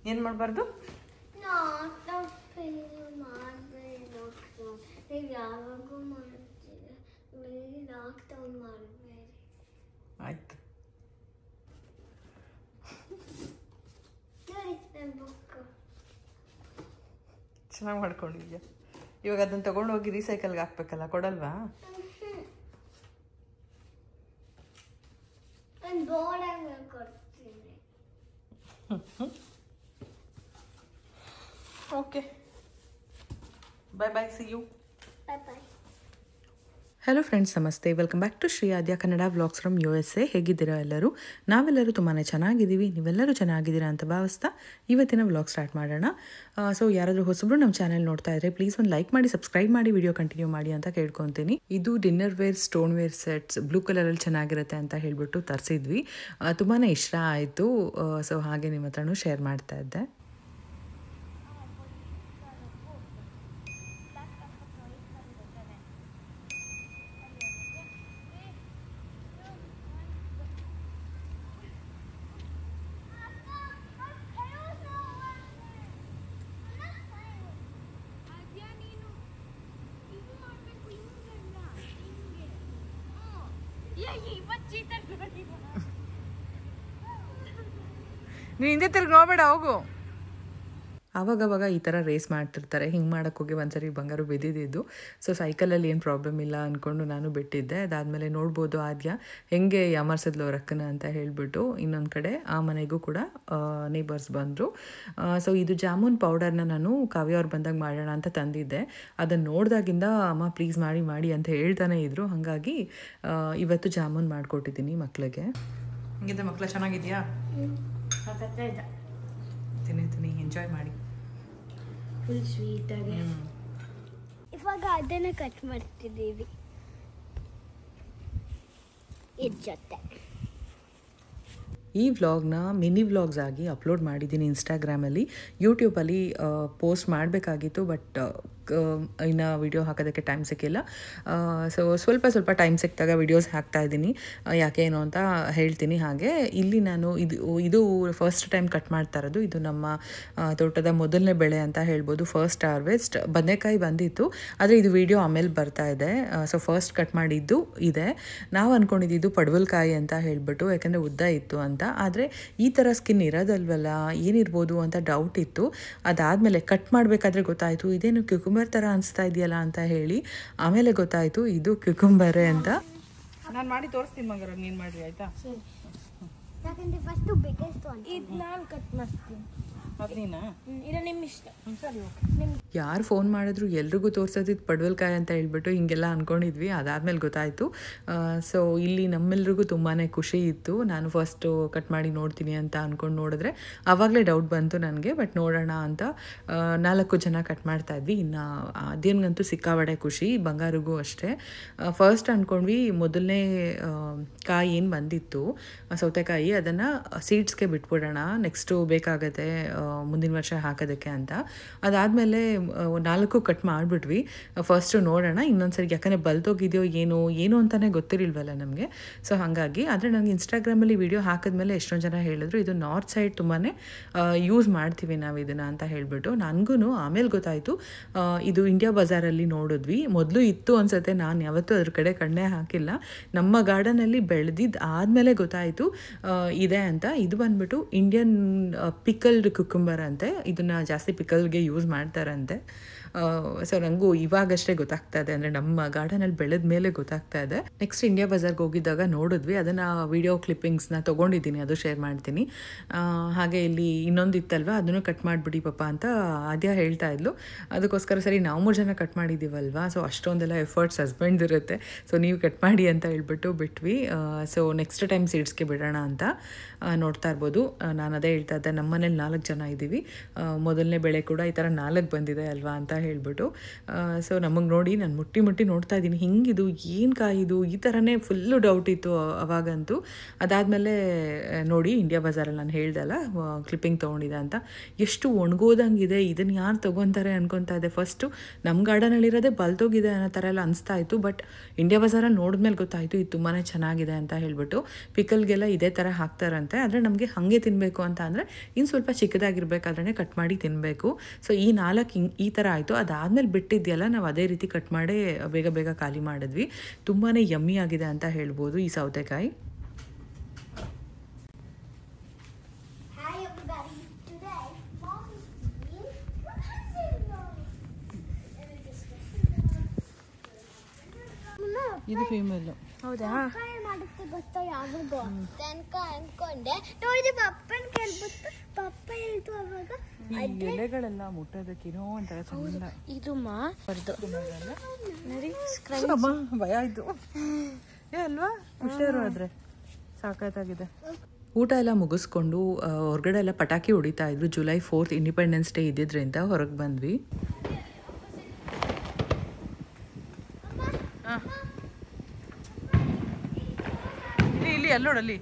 ಏನು ಮಾಡಬಾರ್ದು? ಆಯ್ತು. ಚೆನ್ನಾಗಿ ಮಾಡ್ಕೊಂಡಿದ್ಯಾ. ಇವಾಗ ಅದನ್ನ ತಗೊಂಡು ಹೋಗಿ ರೀಸೈಕಲ್ಗೆ ಹಾಕ್ಬೇಕಲ್ಲ, ಕೊಡಲ್ವಾ? Okay, bye bye, see you. Bye bye. Hello friends, ನಮಸ್ತೆ. Welcome back to Shri Aadya Kannada vlogs from USA. ಹೇಗಿದ್ದೀರಾ ಎಲ್ಲರೂ? ನಾವೆಲ್ಲರೂ ತುಂಬಾ ಚೆನ್ನಾಗಿದ್ದೀವಿ. ನೀವೆಲ್ಲರೂ ಚೆನ್ನಾಗಿದ್ದೀರಾ ಅಂತ ಭಾವಿಸ್ತಾ ಇವತ್ತಿನ ವ್ಲಾಗ್ ಸ್ಟಾರ್ಟ್ ಮಾಡೋಣ. ಸೊ ಯಾರಾದರೂ ಹೊಸಬ್ರು ನಮ್ಮ ಚಾನೆಲ್ ನೋಡ್ತಾ ಇದ್ರೆ ಪ್ಲೀಸ್ ಒಂದು ಲೈಕ್ ಮಾಡಿ, ಸಬ್ಸ್ಕ್ರೈಬ್ ಮಾಡಿ, ವಿಡಿಯೋ ಕಂಟಿನ್ಯೂ ಮಾಡಿ ಅಂತ ಕೇಳ್ಕೊತೀನಿ. ಇದು dinner ware stone ware sets blue ಕಲರಲ್ಲಿ ಚೆನ್ನಾಗಿರುತ್ತೆ ಅಂತ ಹೇಳ್ಬಿಟ್ಟು ತರಿಸಿದ್ವಿ. ತುಂಬಾ ಇಷ್ಟ ಆಯಿತು. ಸೊ ಹಾಗೆ ನಿಮ್ಮ ಹತ್ರನೂ ಶೇರ್ ಮಾಡ್ತಾ ಇದ್ದೆ. ನೀನು ಹಿಂದೆ ತಿರ್ಗಿ ನೋಡ್ಬೇಡ, ಹೋಗು. ಆವಾಗವಾಗ ಈ ಥರ ರೇಸ್ ಮಾಡ್ತಿರ್ತಾರೆ. ಹಿಂಗೆ ಮಾಡೋಕ್ಕೆ ಹೋಗಿ ಒಂದ್ಸರಿ ಬಂಗಾರು ಬಿದ್ದಿದ್ದು. ಸೊ ಸೈಕಲಲ್ಲಿ ಏನು ಪ್ರಾಬ್ಲಮ್ ಇಲ್ಲ ಅಂದ್ಕೊಂಡು ನಾನು ಬಿಟ್ಟಿದ್ದೆ. ಅದಾದಮೇಲೆ ನೋಡ್ಬೋದು ಆದ್ಯ ಹೆಂಗೆ ಯಾಮರ್ಸಿದ್ಲು ರಕ್ಕನ ಅಂತ ಹೇಳಿಬಿಟ್ಟು. ಇನ್ನೊಂದು ಕಡೆ ಆ ಮನೆಗೂ ಕೂಡ ನೇಬರ್ಸ್ ಬಂದರು. ಸೊ ಇದು ಜಾಮೂನ್ ಪೌಡರ್ನ ನಾನು ಕಾವ್ಯ ಅವ್ರು ಬಂದಾಗ ಮಾಡೋಣ ಅಂತ ತಂದಿದ್ದೆ. ಅದನ್ನು ನೋಡಿದಾಗಿಂದ ಅಮ್ಮ ಪ್ಲೀಸ್ ಮಾಡಿ ಮಾಡಿ ಅಂತ ಹೇಳ್ತಾನೆ ಇದ್ರು. ಹಾಗಾಗಿ ಇವತ್ತು ಜಾಮೂನ್ ಮಾಡಿಕೊಟ್ಟಿದ್ದೀನಿ ಮಕ್ಕಳಿಗೆ. ಹಿಂಗಿದೆ ಮಕ್ಕಳ, ಚೆನ್ನಾಗಿದೆಯಾ? ತಿನ್ನಿ, ಎಂಜಾಯ್ ಮಾಡಿ. ಫುಲ್ ಸ್ವೀಟಾಗಿ. ಇವಾಗ ಅದನ್ನು ಕಟ್ ಮಾಡ್ತಿದ್ದೀವಿ ಇದ್ರ ಜೊತೆ. ಈ ವ್ಲಾಗ್ನ ಮಿನಿ ವ್ಲಾಗ್ಸ್ ಆಗಿ ಅಪ್ಲೋಡ್ ಮಾಡಿದ್ದೀನಿ ಇನ್ಸ್ಟಾಗ್ರಾಮಲ್ಲಿ. ಯೂಟ್ಯೂಬಲ್ಲಿ ಪೋಸ್ಟ್ ಮಾಡಬೇಕಾಗಿತ್ತು, ಬಟ್ ಇನ್ನು ವಿಡಿಯೋ ಹಾಕೋದಕ್ಕೆ ಟೈಮ್ ಸಿಕ್ಕಿಲ್ಲ. ಸೊ ಸ್ವಲ್ಪ ಟೈಮ್ ಸಿಕ್ಕಿದಾಗ ವಿಡಿಯೋಸ್ ಹಾಕ್ತಾಯಿದ್ದೀನಿ. ಯಾಕೆ ಏನು ಅಂತ ಹೇಳ್ತೀನಿ. ಹಾಗೆ ಇಲ್ಲಿ ನಾನು ಇದು ಫಸ್ಟ್ ಟೈಮ್ ಕಟ್ ಮಾಡ್ತಾ ಇರೋದು. ಇದು ನಮ್ಮ ತೋಟದ ಮೊದಲನೇ ಬೆಳೆ ಅಂತ ಹೇಳ್ಬೋದು, ಫಸ್ಟ್ ಹಾರ್ವೆಸ್ಟ್. ಬದನೆಕಾಯಿ ಬಂದಿತ್ತು, ಆದರೆ ಇದು ವಿಡಿಯೋ ಆಮೇಲೆ ಬರ್ತಾ ಇದೆ. ಸೊ ಫಸ್ಟ್ ಕಟ್ ಮಾಡಿದ್ದು ಇದೆ. ನಾವು ಅಂದ್ಕೊಂಡಿದ್ದು ಪಡವಲಕಾಯಿ ಅಂತ ಹೇಳ್ಬಿಟ್ಟು, ಯಾಕಂದರೆ ಉದ್ದ ಇತ್ತು ಅಂತ. ಆದರೆ ಈ ಥರ ಸ್ಕಿನ್ ಇರೋದಲ್ವಲ್ಲ, ಏನಿರ್ಬೋದು ಅಂತ ಡೌಟ್ ಇತ್ತು. ಅದಾದಮೇಲೆ ಕಟ್ ಮಾಡಬೇಕಾದ್ರೆ ಗೊತ್ತಾಯಿತು ಇದೇನು ಕ್ಯುಕುಂಬರ್ ಥರ ಅನಿಸ್ತಾ ಇದೆಯಲ್ಲ ಅಂತ ಹೇಳಿ. ಆಮೇಲೆ ಗೊತ್ತಾಯಿತು ಇದು ಕ್ಯುಕುಂಬರೇ ಅಂತ. ನಾನು ಮಾಡಿ ತೋರಿಸ್ತೀನಿ ಮಗರ, ನೀನು ಮಾಡಿರಿ ಆಯಿತಾ? ಯಾಕಂದ್ರೆ ಫಸ್ಟು ಬಿಗ್ಗೆಸ್ಟ್ ಒನ್ ಇದು ನಾನು ಕಟ್ ಮಾಡ್ತೀನಿ. ಅದು ನೀನಾ? ಇಲ್ಲ, ನಿಮ್ಮ ಇಷ್ಟ. ಸರಿ, ಓಕೆ. ಯಾರು ಫೋನ್ ಮಾಡಿದ್ರು ಎಲ್ರಿಗೂ ತೋರಿಸೋದಿದ್ದು ಪಡವಲಕಾಯಿ ಅಂತ ಹೇಳ್ಬಿಟ್ಟು ಹಿಂಗೆಲ್ಲ ಅಂದ್ಕೊಂಡಿದ್ವಿ. ಅದಾದಮೇಲೆ ಗೊತ್ತಾಯಿತು. ಸೊ ಇಲ್ಲಿ ನಮ್ಮೆಲ್ರಿಗೂ ತುಂಬಾ ಖುಷಿ ಇತ್ತು. ನಾನು ಫಸ್ಟು ಕಟ್ ಮಾಡಿ ನೋಡ್ತೀನಿ ಅಂತ ಅಂದ್ಕೊಂಡು ನೋಡಿದ್ರೆ ಆವಾಗಲೇ ಡೌಟ್ ಬಂತು ನನಗೆ. ಬಟ್ ನೋಡೋಣ ಅಂತ 4 ಜನ ಕಟ್ ಮಾಡ್ತಾಯಿದ್ವಿ. ಇನ್ನು ಅದೇನಿಗಂತೂ ಸಿಕ್ಕಾಬಡೆ ಖುಷಿ, ಬಂಗಾರಿಗೂ ಅಷ್ಟೇ. ಫಸ್ಟ್ ಅಂದ್ಕೊಂಡ್ವಿ ಮೊದಲನೇ ಕಾಯಿ ಏನು ಬಂದಿತ್ತು ಸೌತೆಕಾಯಿ, ಅದನ್ನು ಸೀಡ್ಸ್ಗೆ ಬಿಟ್ಬಿಡೋಣ, ನೆಕ್ಸ್ಟು ಬೇಕಾಗತ್ತೆ ಮುಂದಿನ ವರ್ಷ ಹಾಕೋದಕ್ಕೆ ಅಂತ. ಅದಾದಮೇಲೆ 4 ಕಟ್ ಮಾಡಿಬಿಟ್ವಿ. ಫಸ್ಟು ನೋಡೋಣ ಇನ್ನೊಂದ್ಸರಿ, ಯಾಕಂದರೆ ಬಲ್ತೋಗಿದೆಯೋ ಏನು ಅಂತಲೇ ಗೊತ್ತಿರಲ್ವಲ್ಲ ನಮಗೆ. ಸೊ ಹಾಗಾಗಿ. ಆದರೆ ನನಗೆ ಇನ್ಸ್ಟಾಗ್ರಾಮಲ್ಲಿ ವಿಡಿಯೋ ಹಾಕಿದ್ಮೇಲೆ ಎಷ್ಟೊಂದು ಜನ ಹೇಳಿದ್ರು ಇದು ನಾರ್ತ್ ಸೈಡ್ ತುಂಬಾ ಯೂಸ್ ಮಾಡ್ತೀವಿ ನಾವು ಇದನ್ನು ಅಂತ ಹೇಳಿಬಿಟ್ಟು. ನನಗೂ ಆಮೇಲೆ ಗೊತ್ತಾಯಿತು ಇದು ಇಂಡಿಯಾ ಬಜಾರಲ್ಲಿ ನೋಡಿದ್ವಿ. ಮೊದಲು ಇತ್ತು ಅನಿಸುತ್ತೆ, ನಾನು ಯಾವತ್ತೂ ಅದ್ರ ಕಡೆ ಕಣ್ಣೇ ಹಾಕಿಲ್ಲ. ನಮ್ಮ ಗಾರ್ಡನಲ್ಲಿ ಬೆಳೆದಿದ್ದು ಆದಮೇಲೆ ಗೊತ್ತಾಯಿತು ಇದೆ ಅಂತ. ಇದು ಬಂದ್ಬಿಟ್ಟು ಇಂಡಿಯನ್ ಪಿಕಲ್ಡ್ ಕುಕುಂಬರ್ ಅಂತೆ. ಇದನ್ನು ಜಾಸ್ತಿ ಪಿಕಲ್ಗೆ ಯೂಸ್ ಮಾಡ್ತಾರಂತೆ. ಸೊ ನನಗೂ ಇವಾಗಷ್ಟೇ ಗೊತ್ತಾಗ್ತಾ ಇದೆ, ಅಂದರೆ ನಮ್ಮ ಗಾರ್ಡನಲ್ಲಿ ಬೆಳೆದ ಮೇಲೆ ಗೊತ್ತಾಗ್ತಾ ಇದೆ. ನೆಕ್ಸ್ಟ್ ಇಂಡಿಯಾ ಬಜಾರ್ಗೆ ಹೋಗಿದ್ದಾಗ ನೋಡಿದ್ವಿ, ಅದನ್ನು ವಿಡಿಯೋ ಕ್ಲಿಪ್ಪಿಂಗ್ಸ್ನ ತೊಗೊಂಡಿದ್ದೀನಿ, ಅದು ಶೇರ್ ಮಾಡ್ತೀನಿ. ಹಾಗೆ ಇಲ್ಲಿ ಇನ್ನೊಂದು ಇತ್ತಲ್ವ, ಅದನ್ನು ಕಟ್ ಮಾಡಿಬಿಡಿ ಪಾಪ ಅಂತ ಆದ್ಯ ಹೇಳ್ತಾ ಇದ್ಲು. ಅದಕ್ಕೋಸ್ಕರ ಸರಿ ನಾವು 3 ಜನ ಕಟ್ ಮಾಡಿದ್ದೀವಲ್ವ, ಸೊ ಅಷ್ಟೊಂದೆಲ್ಲ ಎಫರ್ಟ್ಸ್ ಹಸ್ಬೆಂಡ್ ಇರುತ್ತೆ, ಸೊ ನೀವು ಕಟ್ ಮಾಡಿ ಅಂತ ಹೇಳ್ಬಿಟ್ಟು ಬಿಟ್ವಿ. ಸೊ ನೆಕ್ಸ್ಟ್ ಟೈಮ್ ಸೀಡ್ಸ್ಗೆ ಬಿಡೋಣ ಅಂತ. ನೋಡ್ತಾ ಇರ್ಬೋದು, ನಾನು ಅದೇ ಹೇಳ್ತಾ ಇದ್ದೆ, ನಮ್ಮ ಮನೇಲಿ 4 ಜನ ಇದ್ದೀವಿ. ಮೊದಲನೇ ಬೆಳೆ ಕೂಡ ಈ ಥರ 4 ಬಂದಿದೆ ಅಲ್ವಾ ಅಂತ ಹೇಳ್ಬಿಟ್ಟು. ಸೊ ನಮಗೆ ನೋಡಿ ನಾನು ಮುಟ್ಟಿ ನೋಡ್ತಾ ಇದ್ದೀನಿ, ಹಿಂಗಿದು ಏನು ಕಾಯಿದು ಈ ಥರನೇ ಫುಲ್ಲು ಡೌಟ್ ಇತ್ತು ಅವಾಗಂತೂ. ಅದಾದಮೇಲೆ ನೋಡಿ ಇಂಡಿಯಾ ಬಜಾರಲ್ಲಿ ನಾನು ಹೇಳ್ದಲ್ಲ ಕ್ಲಿಪ್ಪಿಂಗ್ ತೊಗೊಂಡಿದ್ದೆ ಅಂತ, ಎಷ್ಟು ಒಣಗೋದಂಗಿದೆ, ಇದನ್ನು ಯಾರು ತೊಗೊತಾರೆ ಅನ್ಕೊತಾ ಇದೆ. ಫಸ್ಟು ನಮ್ಮ ಗಾರ್ಡನಲ್ಲಿರೋದೇ ಬಲ್ತೋಗಿದೆ ಅನ್ನೋ ಥರ ಎಲ್ಲ ಅನಿಸ್ತಾ ಇತ್ತು. ಬಟ್ ಇಂಡಿಯಾ ಬಜಾರಲ್ಲಿ ನೋಡಿದ್ಮೇಲೆ ಗೊತ್ತಾಯಿತು ಇದು ತುಂಬಾ ಚೆನ್ನಾಗಿದೆ ಅಂತ ಹೇಳ್ಬಿಟ್ಟು. ಪಿಕಲ್ಗೆಲ್ಲ ಇದೇ ಥರ ಹಾಕ್ತಾರಂತೆ, ಆದರೆ ನಮಗೆ ಹಾಗೆ ತಿನ್ನಬೇಕು ಅಂತ ಅಂದರೆ ಇನ್ನು ಸ್ವಲ್ಪ ಚಿಕ್ಕದಾಗಿರ್ಬೇಕಾದ್ರೆ ಕಟ್ ಮಾಡಿ ತಿನ್ನಬೇಕು. ಸೊ ಈ 4 ಈ ಥರ ಆಯಿತು. ಅದಾದಮೇಲೆ ಬಿಟ್ಟಿದೆಯಲ್ಲ ನಾವು ಅದೇ ರೀತಿ ಕಟ್ ಮಾಡಿ ಬೇಗ ಖಾಲಿ ಮಾಡಿದ್ವಿ. ತುಂಬಾ ಯಮ್ಮಿ ಆಗಿದೆ ಅಂತ ಹೇಳ್ಬೋದು ಈ ಸೌತೆಕಾಯಿ. ಇದು ಫೀಮೇಲ್. ಹೌದಾ? ಮಾಡುತ್ತೆ ಗೊತ್ತಾ ಯಾವಾಗೋ ತನಕ ಅನ್ಕೊಂಡೆ. ನೋಡಿ ಪಪ್ಪನ ಕೇಳ್ಬಿಟ್ಟು ಪಪ್ಪ ಹೇಳ್ತು ಅವಾಗ ಎಲೆಗಳೆಲ್ಲ ಮುಟ್ಟೋದಕ್ಕೇನೋ ಒಂಥರ ಚಂದ. ಇದು ಭಯ ಆಯ್ತು ಅಲ್ವಾ? ಹುಷಾರು ಆದ್ರೆ ಸಾಕಾಗಿದೆ. ಊಟ ಎಲ್ಲ ಮುಗಿಸ್ಕೊಂಡು ಹೊರಗಡೆ ಎಲ್ಲ ಪಟಾಕಿ ಹೊಡಿತಾ ಇದ್ರು. July 4th ಇಂಡಿಪೆಂಡೆನ್ಸ್ ಡೇ ಇದ್ದಿದ್ದರಿಂದ ಹೊರಗೆ ಬಂದ್ವಿ. ಇಲ್ಲಿ ಅಲ್ಲೋಡಲ್ಲಿ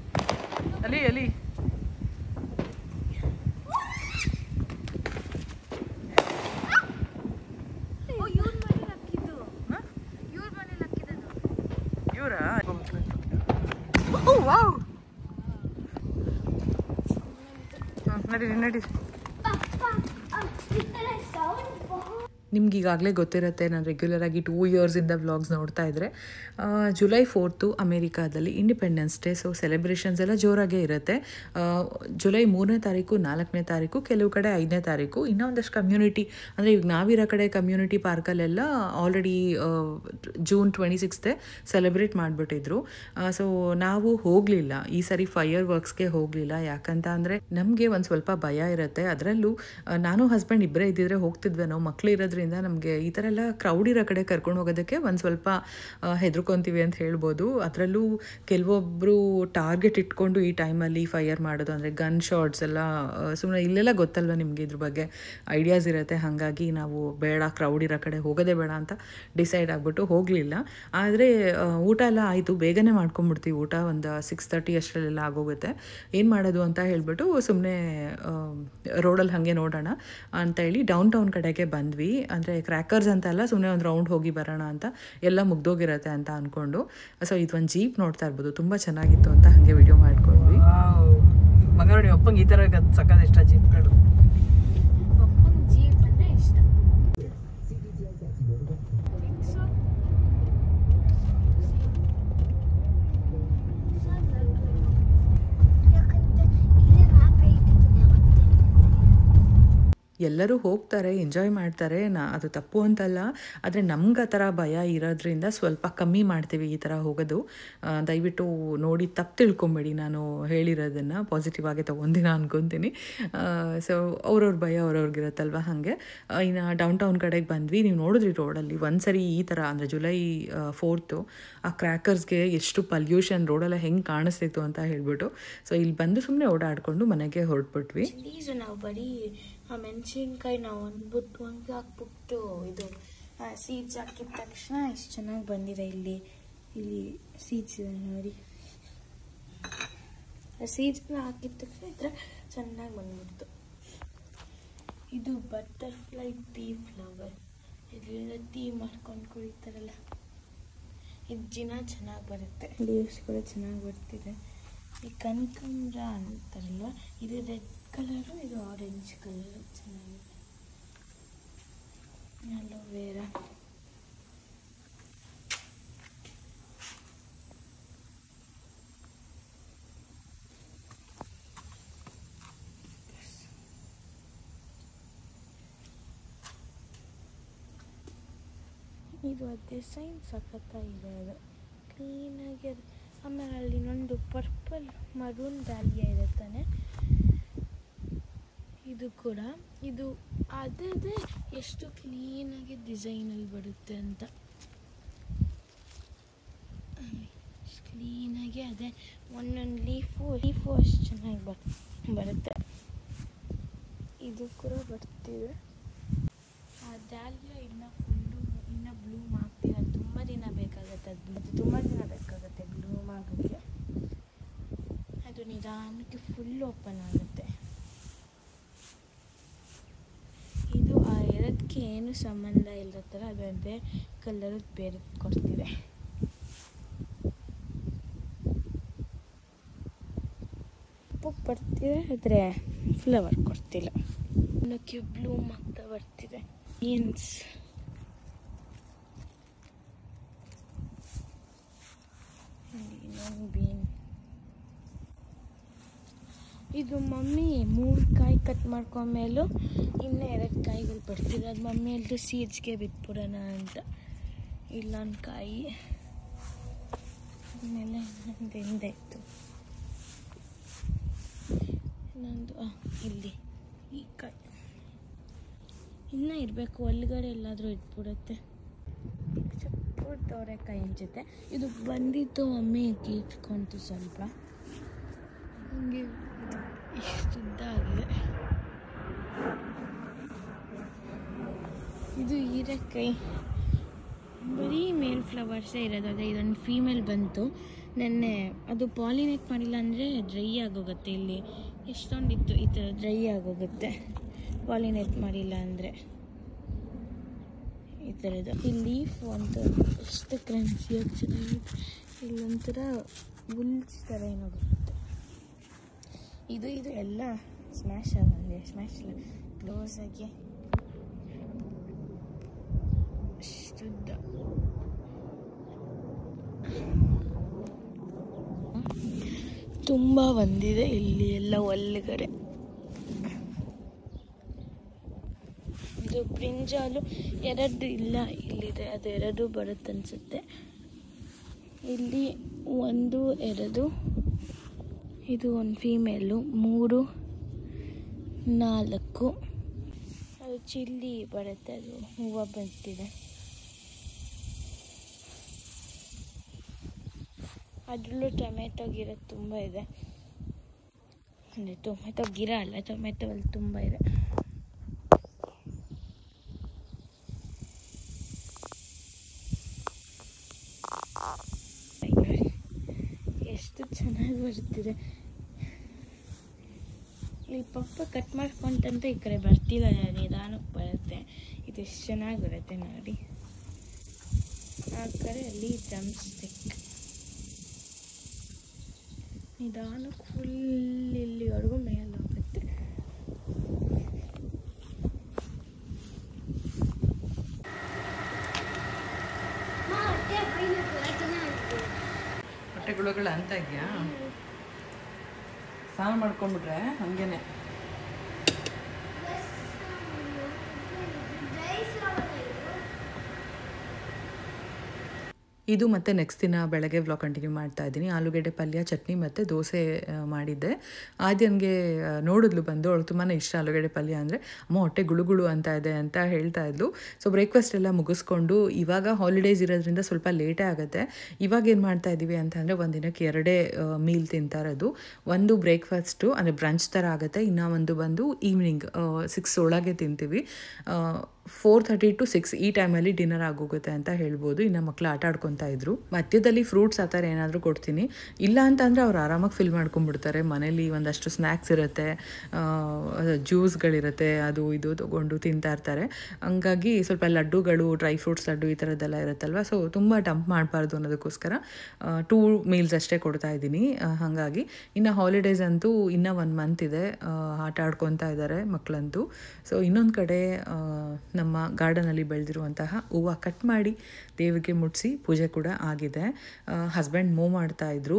ಅಲ್ಲಿ ಅಲ್ಲಿ ಇವರಾ ನಡಿ. ನಿಮ್ಗೆ ಈಗಾಗಲೇ ಗೊತ್ತಿರುತ್ತೆ, ನಾನು ರೆಗ್ಯುಲರಾಗಿ 2 ಇಯರ್ಸಿಂದ ವ್ಲಾಗ್ಸ್ ನೋಡ್ತಾ ಇದ್ದರೆ. July 4th ಅಮೇರಿಕಾದಲ್ಲಿ ಇಂಡಿಪೆಂಡೆನ್ಸ್ ಡೇ. ಸೊ ಸೆಲೆಬ್ರೇಷನ್ಸ್ ಎಲ್ಲ ಜೋರಾಗೇ ಇರುತ್ತೆ. July 3ನೇ ತಾರೀಕು, 4ನೇ ತಾರೀಕು, ಕೆಲವು ಕಡೆ 5ನೇ ತಾರೀಕು. ಇನ್ನೊಂದಷ್ಟು ಕಮ್ಯುನಿಟಿ ಅಂದರೆ ಈಗ ನಾವಿರೋ ಕಡೆ ಕಮ್ಯುನಿಟಿ ಪಾರ್ಕಲ್ಲೆಲ್ಲ ಆಲ್ರೆಡಿ June 26th ಸೆಲೆಬ್ರೇಟ್ ಮಾಡಿಬಿಟ್ಟಿದ್ರು. ಸೊ ನಾವು ಹೋಗಲಿಲ್ಲ ಈ ಸರಿ, ಫೈರ್ ವರ್ಕ್ಸ್ಗೆ ಹೋಗಲಿಲ್ಲ. ಯಾಕಂತ ಅಂದರೆ ನಮಗೆ ಒಂದು ಸ್ವಲ್ಪ ಭಯ ಇರುತ್ತೆ. ಅದರಲ್ಲೂ ನಾನು ಹಸ್ಬೆಂಡ್ ಇಬ್ಬರೇ ಇದ್ದಿದ್ರೆ ಹೋಗ್ತಿದ್ವಿ. ನಾವು ಮಕ್ಕಳು ಇರೋದ್ರಿಂದ ನಮಗೆ ಈ ಥರ ಎಲ್ಲ ಕ್ರೌಡ್ ಇರೋ ಕಡೆ ಕರ್ಕೊಂಡು ಹೋಗೋದಕ್ಕೆ ಒಂದು ಸ್ವಲ್ಪ ಹೆದರ್ಕೊತೀವಿ ಅಂತ ಹೇಳ್ಬೋದು. ಅದರಲ್ಲೂ ಕೆಲವೊಬ್ಬರು ಟಾರ್ಗೆಟ್ ಇಟ್ಕೊಂಡು ಈ ಟೈಮಲ್ಲಿ ಫೈರ್ ಮಾಡೋದು, ಅಂದರೆ ಗನ್ ಶಾಟ್ಸ್ ಎಲ್ಲ ಸುಮ್ಮನೆ ಇಲ್ಲೆಲ್ಲ ಗೊತ್ತಲ್ವ ನಿಮಗೆ ಇದ್ರ ಬಗ್ಗೆ ಐಡಿಯಾಸ್ ಇರುತ್ತೆ. ಹಾಗಾಗಿ ನಾವು ಬೇಡ, ಕ್ರೌಡ್ ಇರೋ ಕಡೆ ಹೋಗೋದೇ ಬೇಡ ಅಂತ ಡಿಸೈಡ್ ಆಗಿಬಿಟ್ಟು ಹೋಗಲಿಲ್ಲ. ಆದರೆ ಊಟ ಎಲ್ಲ ಆಯಿತು, ಬೇಗನೆ ಮಾಡ್ಕೊಂಬಿಡ್ತೀವಿ ಊಟ, ಒಂದು 6:30 ಅಷ್ಟರಲ್ಲೆಲ್ಲ ಆಗೋಗುತ್ತೆ. ಏನು ಮಾಡೋದು ಅಂತ ಹೇಳ್ಬಿಟ್ಟು ಸುಮ್ಮನೆ ರೋಡಲ್ಲಿ ಹಾಗೆ ನೋಡೋಣ ಅಂತ ಹೇಳಿ ಡೌನ್ ಟೌನ್ ಕಡೆಗೆ ಬಂದ್ವಿ. ಅಂದರೆ ಕ್ರ್ಯಾಕರ್ಸ್ ಅಂತ ಅಲ್ಲ, ಸುಮ್ಮನೆ ಒಂದು ರೌಂಡ್ ಹೋಗಿ ಬರೋಣ ಅಂತ, ಎಲ್ಲ ಮುಗ್ದೋಗಿರತ್ತೆ ಅಂತ ಅಂದ್ಕೊಂಡು. ಸೊ ಇದೊಂದು ಜೀಪ್ ನೋಡ್ತಾ ಇರ್ಬೋದು, ತುಂಬ ಚೆನ್ನಾಗಿತ್ತು ಅಂತ ಹಾಗೆ ವಿಡಿಯೋ ಮಾಡ್ಕೊಂಡ್ವಿ. ಮಂಗಳೂರು ಅಪ್ಪಂಗೆ ಈ ಥರ ಸಕ್ಕದ ಇಷ್ಟ ಜೀಪ್ಗಳು. ಜೀಪ್ ಅಂದರೆ ಇಷ್ಟ. ಎಲ್ಲರೂ ಹೋಗ್ತಾರೆ, ಎಂಜಾಯ್ ಮಾಡ್ತಾರೆ, ಅದು ತಪ್ಪು ಅಂತಲ್ಲ. ಆದರೆ ನಮ್ಗೆ ಆ ಥರ ಭಯ ಇರೋದ್ರಿಂದ ಸ್ವಲ್ಪ ಕಮ್ಮಿ ಮಾಡ್ತೀವಿ ಈ ಥರ ಹೋಗೋದು. ದಯವಿಟ್ಟು ನೋಡಿ ತಪ್ಪು ತಿಳ್ಕೊಬೇಡಿ, ನಾನು ಹೇಳಿರೋದನ್ನು ಪಾಸಿಟಿವ್ ಆಗಿ ತೊಗೊಂಡಿನ ಅನ್ಕೊತೀನಿ. ಸೊ ಅವ್ರವ್ರ ಭಯ ಅವ್ರವ್ರಿಗಿರತ್ತಲ್ವ, ಹಾಗೆ. ಇನ್ನು ಡೌನ್ ಟೌನ್ ಕಡೆಗೆ ಬಂದ್ವಿ. ನೀವು ನೋಡಿದ್ರಿ ರೋಡಲ್ಲಿ ಒಂದು ಸರಿ ಈ ಥರ, ಅಂದರೆ July 4th ಆ ಕ್ರ್ಯಾಕರ್ಸ್ಗೆ ಎಷ್ಟು ಪಲ್ಯೂಷನ್, ರೋಡೆಲ್ಲ ಹೆಂಗೆ ಕಾಣಿಸ್ತಿತ್ತು ಅಂತ ಹೇಳ್ಬಿಟ್ಟು. ಸೊ ಇಲ್ಲಿ ಬಂದು ಸುಮ್ಮನೆ ಓಡಾಡಿಕೊಂಡು ಮನೆಗೆ ಹೊರಟ್ಬಿಟ್ವಿ. ನಾವು ಬರೀ ಮೆಣಸಿನ್ಕಾಯಿ ನಾವು ಅಂದ್ಬಿಟ್ಟು ಹಂಗೆ ಹಾಕ್ಬಿಟ್ಟು ಇದು ಸೀಡ್ಸ್ ಹಾಕಿದ ತಕ್ಷಣ ಎಷ್ಟು ಚೆನ್ನಾಗಿ ಬಂದಿದೆ. ಇಲ್ಲಿ ಸೀಡ್ಸ್ ಇದೆ ನೋಡಿ, ಸೀಡ್ಸ್ನ ಹಾಕಿದ ತಕ್ಷಣ ಈ ಥರ ಚೆನ್ನಾಗಿ ಬಂದ್ಬಿಡ್ತು. ಇದು ಬಟರ್ಫ್ಲೈ ಟೀ ಫ್ಲವರ್, ಇದರಿಂದ ಟೀ ಮಾಡ್ಕೊಂಡು ಕುಡಿತಾರಲ್ಲ, ಇದು ಚೆನ್ನಾಗಿ ಬರುತ್ತೆ. ಲೀವ್ಸ್ ಕೂಡ ಚೆನ್ನಾಗಿ ಬರ್ತಿದೆ. ಈ ಕನಕಾಂಬರ ಅಂತಾರಲ್ವ, ಇದು ರೆಡ್ ಕಲರು, ಇದು ಆರೆಂಜ್ ಕಲರು ಚೆನ್ನಾಗಿದೆ. ಅಲೋವೇರಾ, ಇದು ಡಿಸೈನ್ ಸಖತ್ತಾಗಿದೆ, ಅದು ಕ್ಲೀನಾಗಿ. ಆಮೇಲೆ ಅಲ್ಲಿ ಇನ್ನೊಂದು ಪರ್ಪಲ್ ಮರೂನ್ ಡಾಲಿಯಾ ಇದೆ ತಾನೆ, ಇದು ಕೂಡ. ಇದು ಅದೇ ಎಷ್ಟು ಕ್ಲೀನಾಗಿ ಡಿಸೈನಲ್ಲಿ ಬರುತ್ತೆ ಅಂತ, ಕ್ಲೀನಾಗಿ ಅದೇ ಒಂದೊಂದು ಲೀಫು ಅಷ್ಟು ಚೆನ್ನಾಗಿ ಬರುತ್ತೆ. ಇದು ಕೂಡ ಬರ್ತಿದೆ. ಡಾಲಿಯಾ ಇನ್ನು ಬ್ಲೂಮ್ ಆಗ್ತಿಲ್ಲ, ತುಂಬ ದಿನ ಬೇಕಾಗುತ್ತೆ. ಅದು ತುಂಬ ದಿನ ಬೇಕಾಗುತ್ತೆ ಬ್ಲೂಮ್ ಆಗೋಕ್ಕೆ. ಅದು ನಿಧಾನಕ್ಕೆ ಫುಲ್ ಓಪನ್ ಆಗುತ್ತೆ. ಇದು ಆ ಎರಡಕ್ಕೆ ಏನು ಸಂಬಂಧ ಇಲ್ಲದ ಥರ ಅದಂತೆ ಕಲರ್ ಬೇರೆ ಕೊಡ್ತಿದೆ. ಪುಕ್ ಬರ್ತಿದೆ, ಆದರೆ ಫ್ಲವರ್ ಕೊಡ್ತಿಲ್ಲ. ಇನ್ನಕ್ಕೆ ಬ್ಲೂಮ್ ಆಗ್ತಾ ಬರ್ತಿದೆ. ಬೀನ್ಸ್ ಇನ್ನೊಂದು ಬೀನ್. ಇದು ಮಮ್ಮಿ 3 ಕಾಯಿ ಕಟ್ ಮಾಡ್ಕೊಂಡ್ಮೇಲೂ ಇನ್ನೂ 2 ಕಾಯಿಗಳು ಬರ್ತಿದೆ. ಅದು ಮಮ್ಮಿ ಅಲ್ಲದೆ ಸೀಡ್ಸ್ಗೆ ಬಿಟ್ಬಿಡೋಣ ಅಂತ. ಇಲ್ಲೊಂದು ಕಾಯಿ, ಆಮೇಲೆ ಇನ್ನೊಂದು ಎಂದಾಯಿತು, ಇನ್ನೊಂದು ಇಲ್ಲಿ ಈ ಕಾಯಿ ಇನ್ನೂ ಇರಬೇಕು. ಒಳಗಡೆ ಎಲ್ಲಾದರೂ ಇಟ್ಬಿಡುತ್ತೆ. ತೋರೆಕಾಯಿ ಅನ್ಸುತ್ತೆ. ಇದು ಬಂದಿತ್ತು ಮಮ್ಮಿ ಇಟ್ಕೊಂತು ಸ್ವಲ್ಪ. ಹಂಗೆ ಇಷ್ಟು ಉದ್ದ ಆಗಿದೆ. ಇದು ಹೀರೆಕಾಯಿ, ಬರೀ ಮೇಲ್ ಫ್ಲವರ್ಸೇ ಇರೋದು. ಅದೇ ಇದೊಂದು ಫೀಮೇಲ್ ಬಂತು ನೆನ್ನೆ. ಅದು ಪಾಲಿನೇಟ್ ಮಾಡಿಲ್ಲ ಅಂದರೆ ಡ್ರೈ ಆಗೋಗುತ್ತೆ. ಇಲ್ಲಿ ಎಷ್ಟೊಂದಿತ್ತು ಈ ಥರ ಡ್ರೈ ಆಗೋಗುತ್ತೆ ಪಾಲಿನೇಟ್ ಮಾಡಿಲ್ಲ ಅಂದರೆ. ಈ ಥರದ್ದು ಈ ಲೀಫ್ ಒಂದು ಎಷ್ಟು ಕ್ರಂಚಿಯಾಗಿ ಚೆನ್ನಾಗಿದೆ. ಇಲ್ಲೊಂಥರ ಬುಲ್ಸ್ ಥರ ಏನೋ ಬರುತ್ತೆ. ಇದು ಎಲ್ಲ ಸ್ಮ್ಯಾಶ್ ಆಗಿದೆ. ಸ್ಮ್ಯಾಶ್ ಇಲ್ಲ, ಕ್ಲೋಸ್ ಆಗಿ ಅಷ್ಟುದ್ದ. ತುಂಬ ಬಂದಿದೆ ಇಲ್ಲಿ ಎಲ್ಲ ಒಳಗಡೆ. ಇದು ಬ್ರಿಂಜಾಲು 2 ಇಲ್ಲ, ಇಲ್ಲಿದೆ. ಅದು 2 ಬರುತ್ತೆ ಅನಿಸುತ್ತೆ. ಇಲ್ಲಿ 1 2, ಇದು ಒಂದು ಫೀಮೇಲು, 3 4. ಅದು ಚಿಲ್ಲಿ ಬರುತ್ತೆ, ಅದು ಹೂವು ಬಂತಿದೆ. ಅದರಲ್ಲೂ ಟೊಮೆಟೊ ಗಿಡ ತುಂಬ ಇದೆ. ಅಂದರೆ ಟೊಮೆಟೊ ಗಿಡ ಅಲ್ಲ, ಟೊಮೆಟೊ ಅಲ್ಲಿ ತುಂಬ ಇದೆ. ಎಷ್ಟು ಚೆನ್ನಾಗಿ ಬರ್ತಿದೆ. ಇಲ್ಲಿ ಪಪ್ಪ ಕಟ್ ಮಾಡ್ಕೊಂತಂತ ಈ ಕಡೆ ಬರ್ತಿಲ್ಲ, ನಿಧಾನಕ್ಕೆ ಬರುತ್ತೆ. ಇದು ಎಷ್ಟು ಚೆನ್ನಾಗಿ ಬರುತ್ತೆ ನೋಡಿ. ಆ ಕಡೆ ಅಲ್ಲಿ ಡ್ರಮ್ ಸ್ಟಿಕ್ ನಿಧಾನಕ್ಕೆ ಫುಲ್ ಇಲ್ಲಿವರೆಗೂ ಮೇಲೆ ಹೋಗುತ್ತೆ. ಹೊಟ್ಟೆಗುಳಗಳು ಅಂತ ಇದೆಯಾ? ಸ್ನಾನ ಮಾಡ್ಕೊಂಡ್ಬಿಟ್ರೆ ಹಂಗೇನೆ. ಇದು ಮತ್ತೆ ನೆಕ್ಸ್ಟ್ ದಿನ ಬೆಳಗ್ಗೆ ವ್ಲಾಗ್ ಕಂಟಿನ್ಯೂ ಮಾಡ್ತಾ ಇದ್ದೀನಿ. ಆಲೂಗಡ್ಡೆ ಪಲ್ಯ, ಚಟ್ನಿ ಮತ್ತು ದೋಸೆ ಮಾಡಿದ್ದೆ. ಆದ್ಯನ್ಗೆ ನೋಡಿದ್ಲು ಬಂದು, ಅವಳು ತುಂಬಾ ಇಷ್ಟ ಆಲೂಗಡ್ಡೆ ಪಲ್ಯ ಅಂದರೆ. ಅಮ್ಮ ಹೊಟ್ಟೆ ಗುಳುಗುಳು ಅಂತ ಇದೆ ಅಂತ ಹೇಳ್ತಾ ಇದ್ಲು. ಸೊ ಬ್ರೇಕ್ಫಾಸ್ಟ್ ಎಲ್ಲ ಮುಗಿಸ್ಕೊಂಡು ಇವಾಗ ಹಾಲಿಡೇಸ್ ಇರೋದ್ರಿಂದ ಸ್ವಲ್ಪ ಲೇಟೇ ಆಗುತ್ತೆ. ಇವಾಗ ಏನು ಮಾಡ್ತಾ ಇದ್ದೀವಿ ಅಂತಂದರೆ, ಒಂದು ದಿನಕ್ಕೆ 2 ಮೀಲ್ ತಿಂತಾರದು. ಒಂದು ಬ್ರೇಕ್ಫಾಸ್ಟು ಅಂದರೆ ಬ್ರಂಚ್ ಥರ ಆಗುತ್ತೆ, ಇನ್ನೂ ಒಂದು ಬಂದು ಈವ್ನಿಂಗ್ 6 ಒಳಗೆ ತಿಂತೀವಿ. 4:30 to 6 ಈ ಟೈಮಲ್ಲಿ ಡಿನ್ನರ್ ಆಗೋಗುತ್ತೆ ಅಂತ ಹೇಳ್ಬೋದು. ಇನ್ನು ಮಕ್ಕಳು ಆಟ ಆಡ್ಕೊತಾ ಇದ್ರು. ಮಧ್ಯದಲ್ಲಿ ಫ್ರೂಟ್ಸ್ ಆ ಥರ ಏನಾದರೂ ಕೊಡ್ತೀನಿ. ಇಲ್ಲ ಅಂತಂದರೆ ಅವ್ರು ಆರಾಮಾಗಿ ಫಿಲ್ ಮಾಡ್ಕೊಂಡ್ಬಿಡ್ತಾರೆ. ಮನೇಲಿ ಒಂದಷ್ಟು ಸ್ನ್ಯಾಕ್ಸ್ ಇರುತ್ತೆ, ಜ್ಯೂಸ್ಗಳಿರುತ್ತೆ, ಅದು ಇದು ತೊಗೊಂಡು ತಿಂತಾ ಇರ್ತಾರೆ. ಹಂಗಾಗಿ ಸ್ವಲ್ಪ ಲಡ್ಡುಗಳು, ಡ್ರೈ ಫ್ರೂಟ್ಸ್ ಲಡ್ಡು ಈ ಥರದ್ದೆಲ್ಲ ಇರುತ್ತಲ್ವ. ಸೊ ತುಂಬ ಡಂಪ್ ಮಾಡಬಾರ್ದು ಅನ್ನೋದಕ್ಕೋಸ್ಕರ 2 ಮೀಲ್ಸ್ ಅಷ್ಟೇ ಕೊಡ್ತಾ ಇದ್ದೀನಿ. ಹಾಗಾಗಿ ಇನ್ನು ಹಾಲಿಡೇಸ್ ಅಂತೂ ಇನ್ನೂ 1 ಮಂತ್ ಇದೆ. ಆಟ ಆಡ್ಕೊತಾ ಇದ್ದಾರೆ ಮಕ್ಕಳಂತೂ. ಸೊ ಇನ್ನೊಂದು ಕಡೆ ನಮ್ಮ ಗಾರ್ಡನಲ್ಲಿ ಬೆಳೆದಿರುವಂತಹ ಹೂವು ಕಟ್ ಮಾಡಿ ದೇವರಿಗೆ ಮುಟ್ಟಿಸಿ ಪೂಜೆ ಕೂಡ ಆಗಿದೆ. ಹಸ್ಬೆಂಡ್ ಮೂವ್ ಮಾಡ್ತಾಯಿದ್ರು.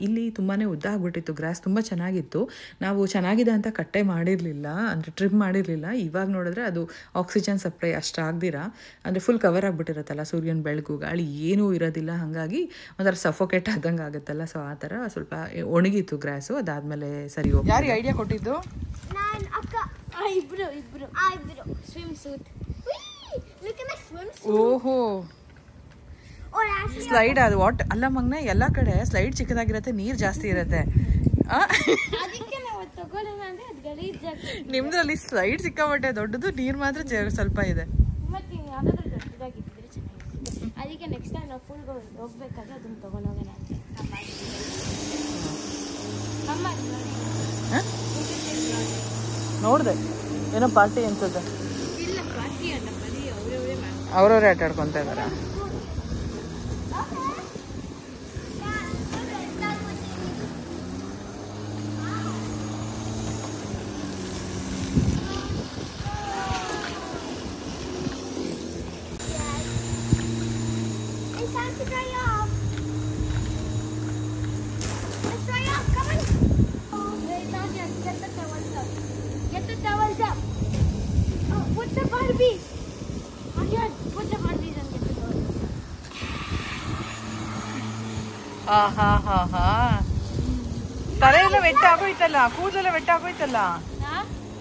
ಇಲ್ಲಿ ತುಂಬಾ ಉದ್ದ ಆಗಿಬಿಟ್ಟಿತ್ತು, ಗ್ರಾಸ್ ತುಂಬ ಚೆನ್ನಾಗಿತ್ತು. ನಾವು ಚೆನ್ನಾಗಿದೆ ಅಂತ ಕಟ್ಟೆ ಮಾಡಿರಲಿಲ್ಲ, ಅಂದರೆ ಟ್ರಿಮ್ ಮಾಡಿರಲಿಲ್ಲ. ಇವಾಗ ನೋಡಿದ್ರೆ ಅದು ಆಕ್ಸಿಜನ್ ಸಪ್ಲೈ ಅಷ್ಟಾಗ್ದಿರ, ಅಂದರೆ ಫುಲ್ ಕವರ್ ಆಗಿಬಿಟ್ಟಿರುತ್ತಲ್ಲ, ಸೂರ್ಯನ ಬೆಳಕು ಗಾಳಿ ಏನೂ ಇರೋದಿಲ್ಲ. ಹಾಗಾಗಿ ಒಂಥರ ಸಫೋಕೇಟ್ ಆದಂಗೆ ಆಗುತ್ತಲ್ಲ. ಸೊ ಆ ಥರ ಸ್ವಲ್ಪ ಒಣಗಿತ್ತು ಗ್ರಾಸು. ಅದಾದಮೇಲೆ ಸರಿ ಹೋಗಿ. ಯಾರಿಗೆ ಐಡಿಯಾ ಕೊಟ್ಟಿದ್ದು? ನಾನು ಅಕ್ಕ ಇಬ್ರು ಸ್ವಿಮ್ ಸೂಟ್. ಓಹೋ, ಸ್ಲೈಡ್ ಅದು ವಾಟ್ ಅಲ್ಲ ಮಗ್ನ, ಎಲ್ಲ ಕಡೆ ಸ್ಲೈಡ್ ಚಿಕ್ಕದಾಗಿರುತ್ತೆ, ನೀರು ಜಾಸ್ತಿ ಇರುತ್ತೆ. ನಿಮ್ದ್ರಲ್ಲಿ ಸ್ಲೈಡ್ ಸಿಕ್ಕಾಪಟ್ಟೆ ದೊಡ್ಡದು, ನೀರು ಮಾತ್ರ ಸ್ವಲ್ಪ ಇದೆ. ಮತ್ತೆ ಯಾವುದಾದ್ರೂ ದೊಡ್ಡದಾಗಿದ್ದರೆ ಚೆನ್ನಾಗಿರುತ್ತೆ. ಅದಕ್ಕೆ ನೆಕ್ಸ್ಟ್ ಟೈಮ್ ನಾವು ಫುಲ್ ಹೋಗ್ಬೇಕಾದ್ರೆ ಅದನ್ನು ತೊಗೊಂಡೋಗೋಣ ಅಂತ ಅಮ್ಮ ನೋಡಿದೆ ಏನೋ ಪಾರ್ಟಿ ಅನ್ಸುತ್ತೆ. ಇಲ್ಲ ಪಾರ್ಟಿ ಅಲ್ಲ, ಬರೀ ಅವರವರೇ ಅವರವರೇ ಆಟ ಆಡ್ಕೊತಾ ಇದಾರೆ. ತಲೆ ಎಲ್ಲ ವೆಟ್ಟ ಆಗೋಯ್ತಲ್ಲ, ಕೂದಲೆಲ್ಲ ವೆಟ್ಟ ಆಗೋಯ್ತಲ್ಲ,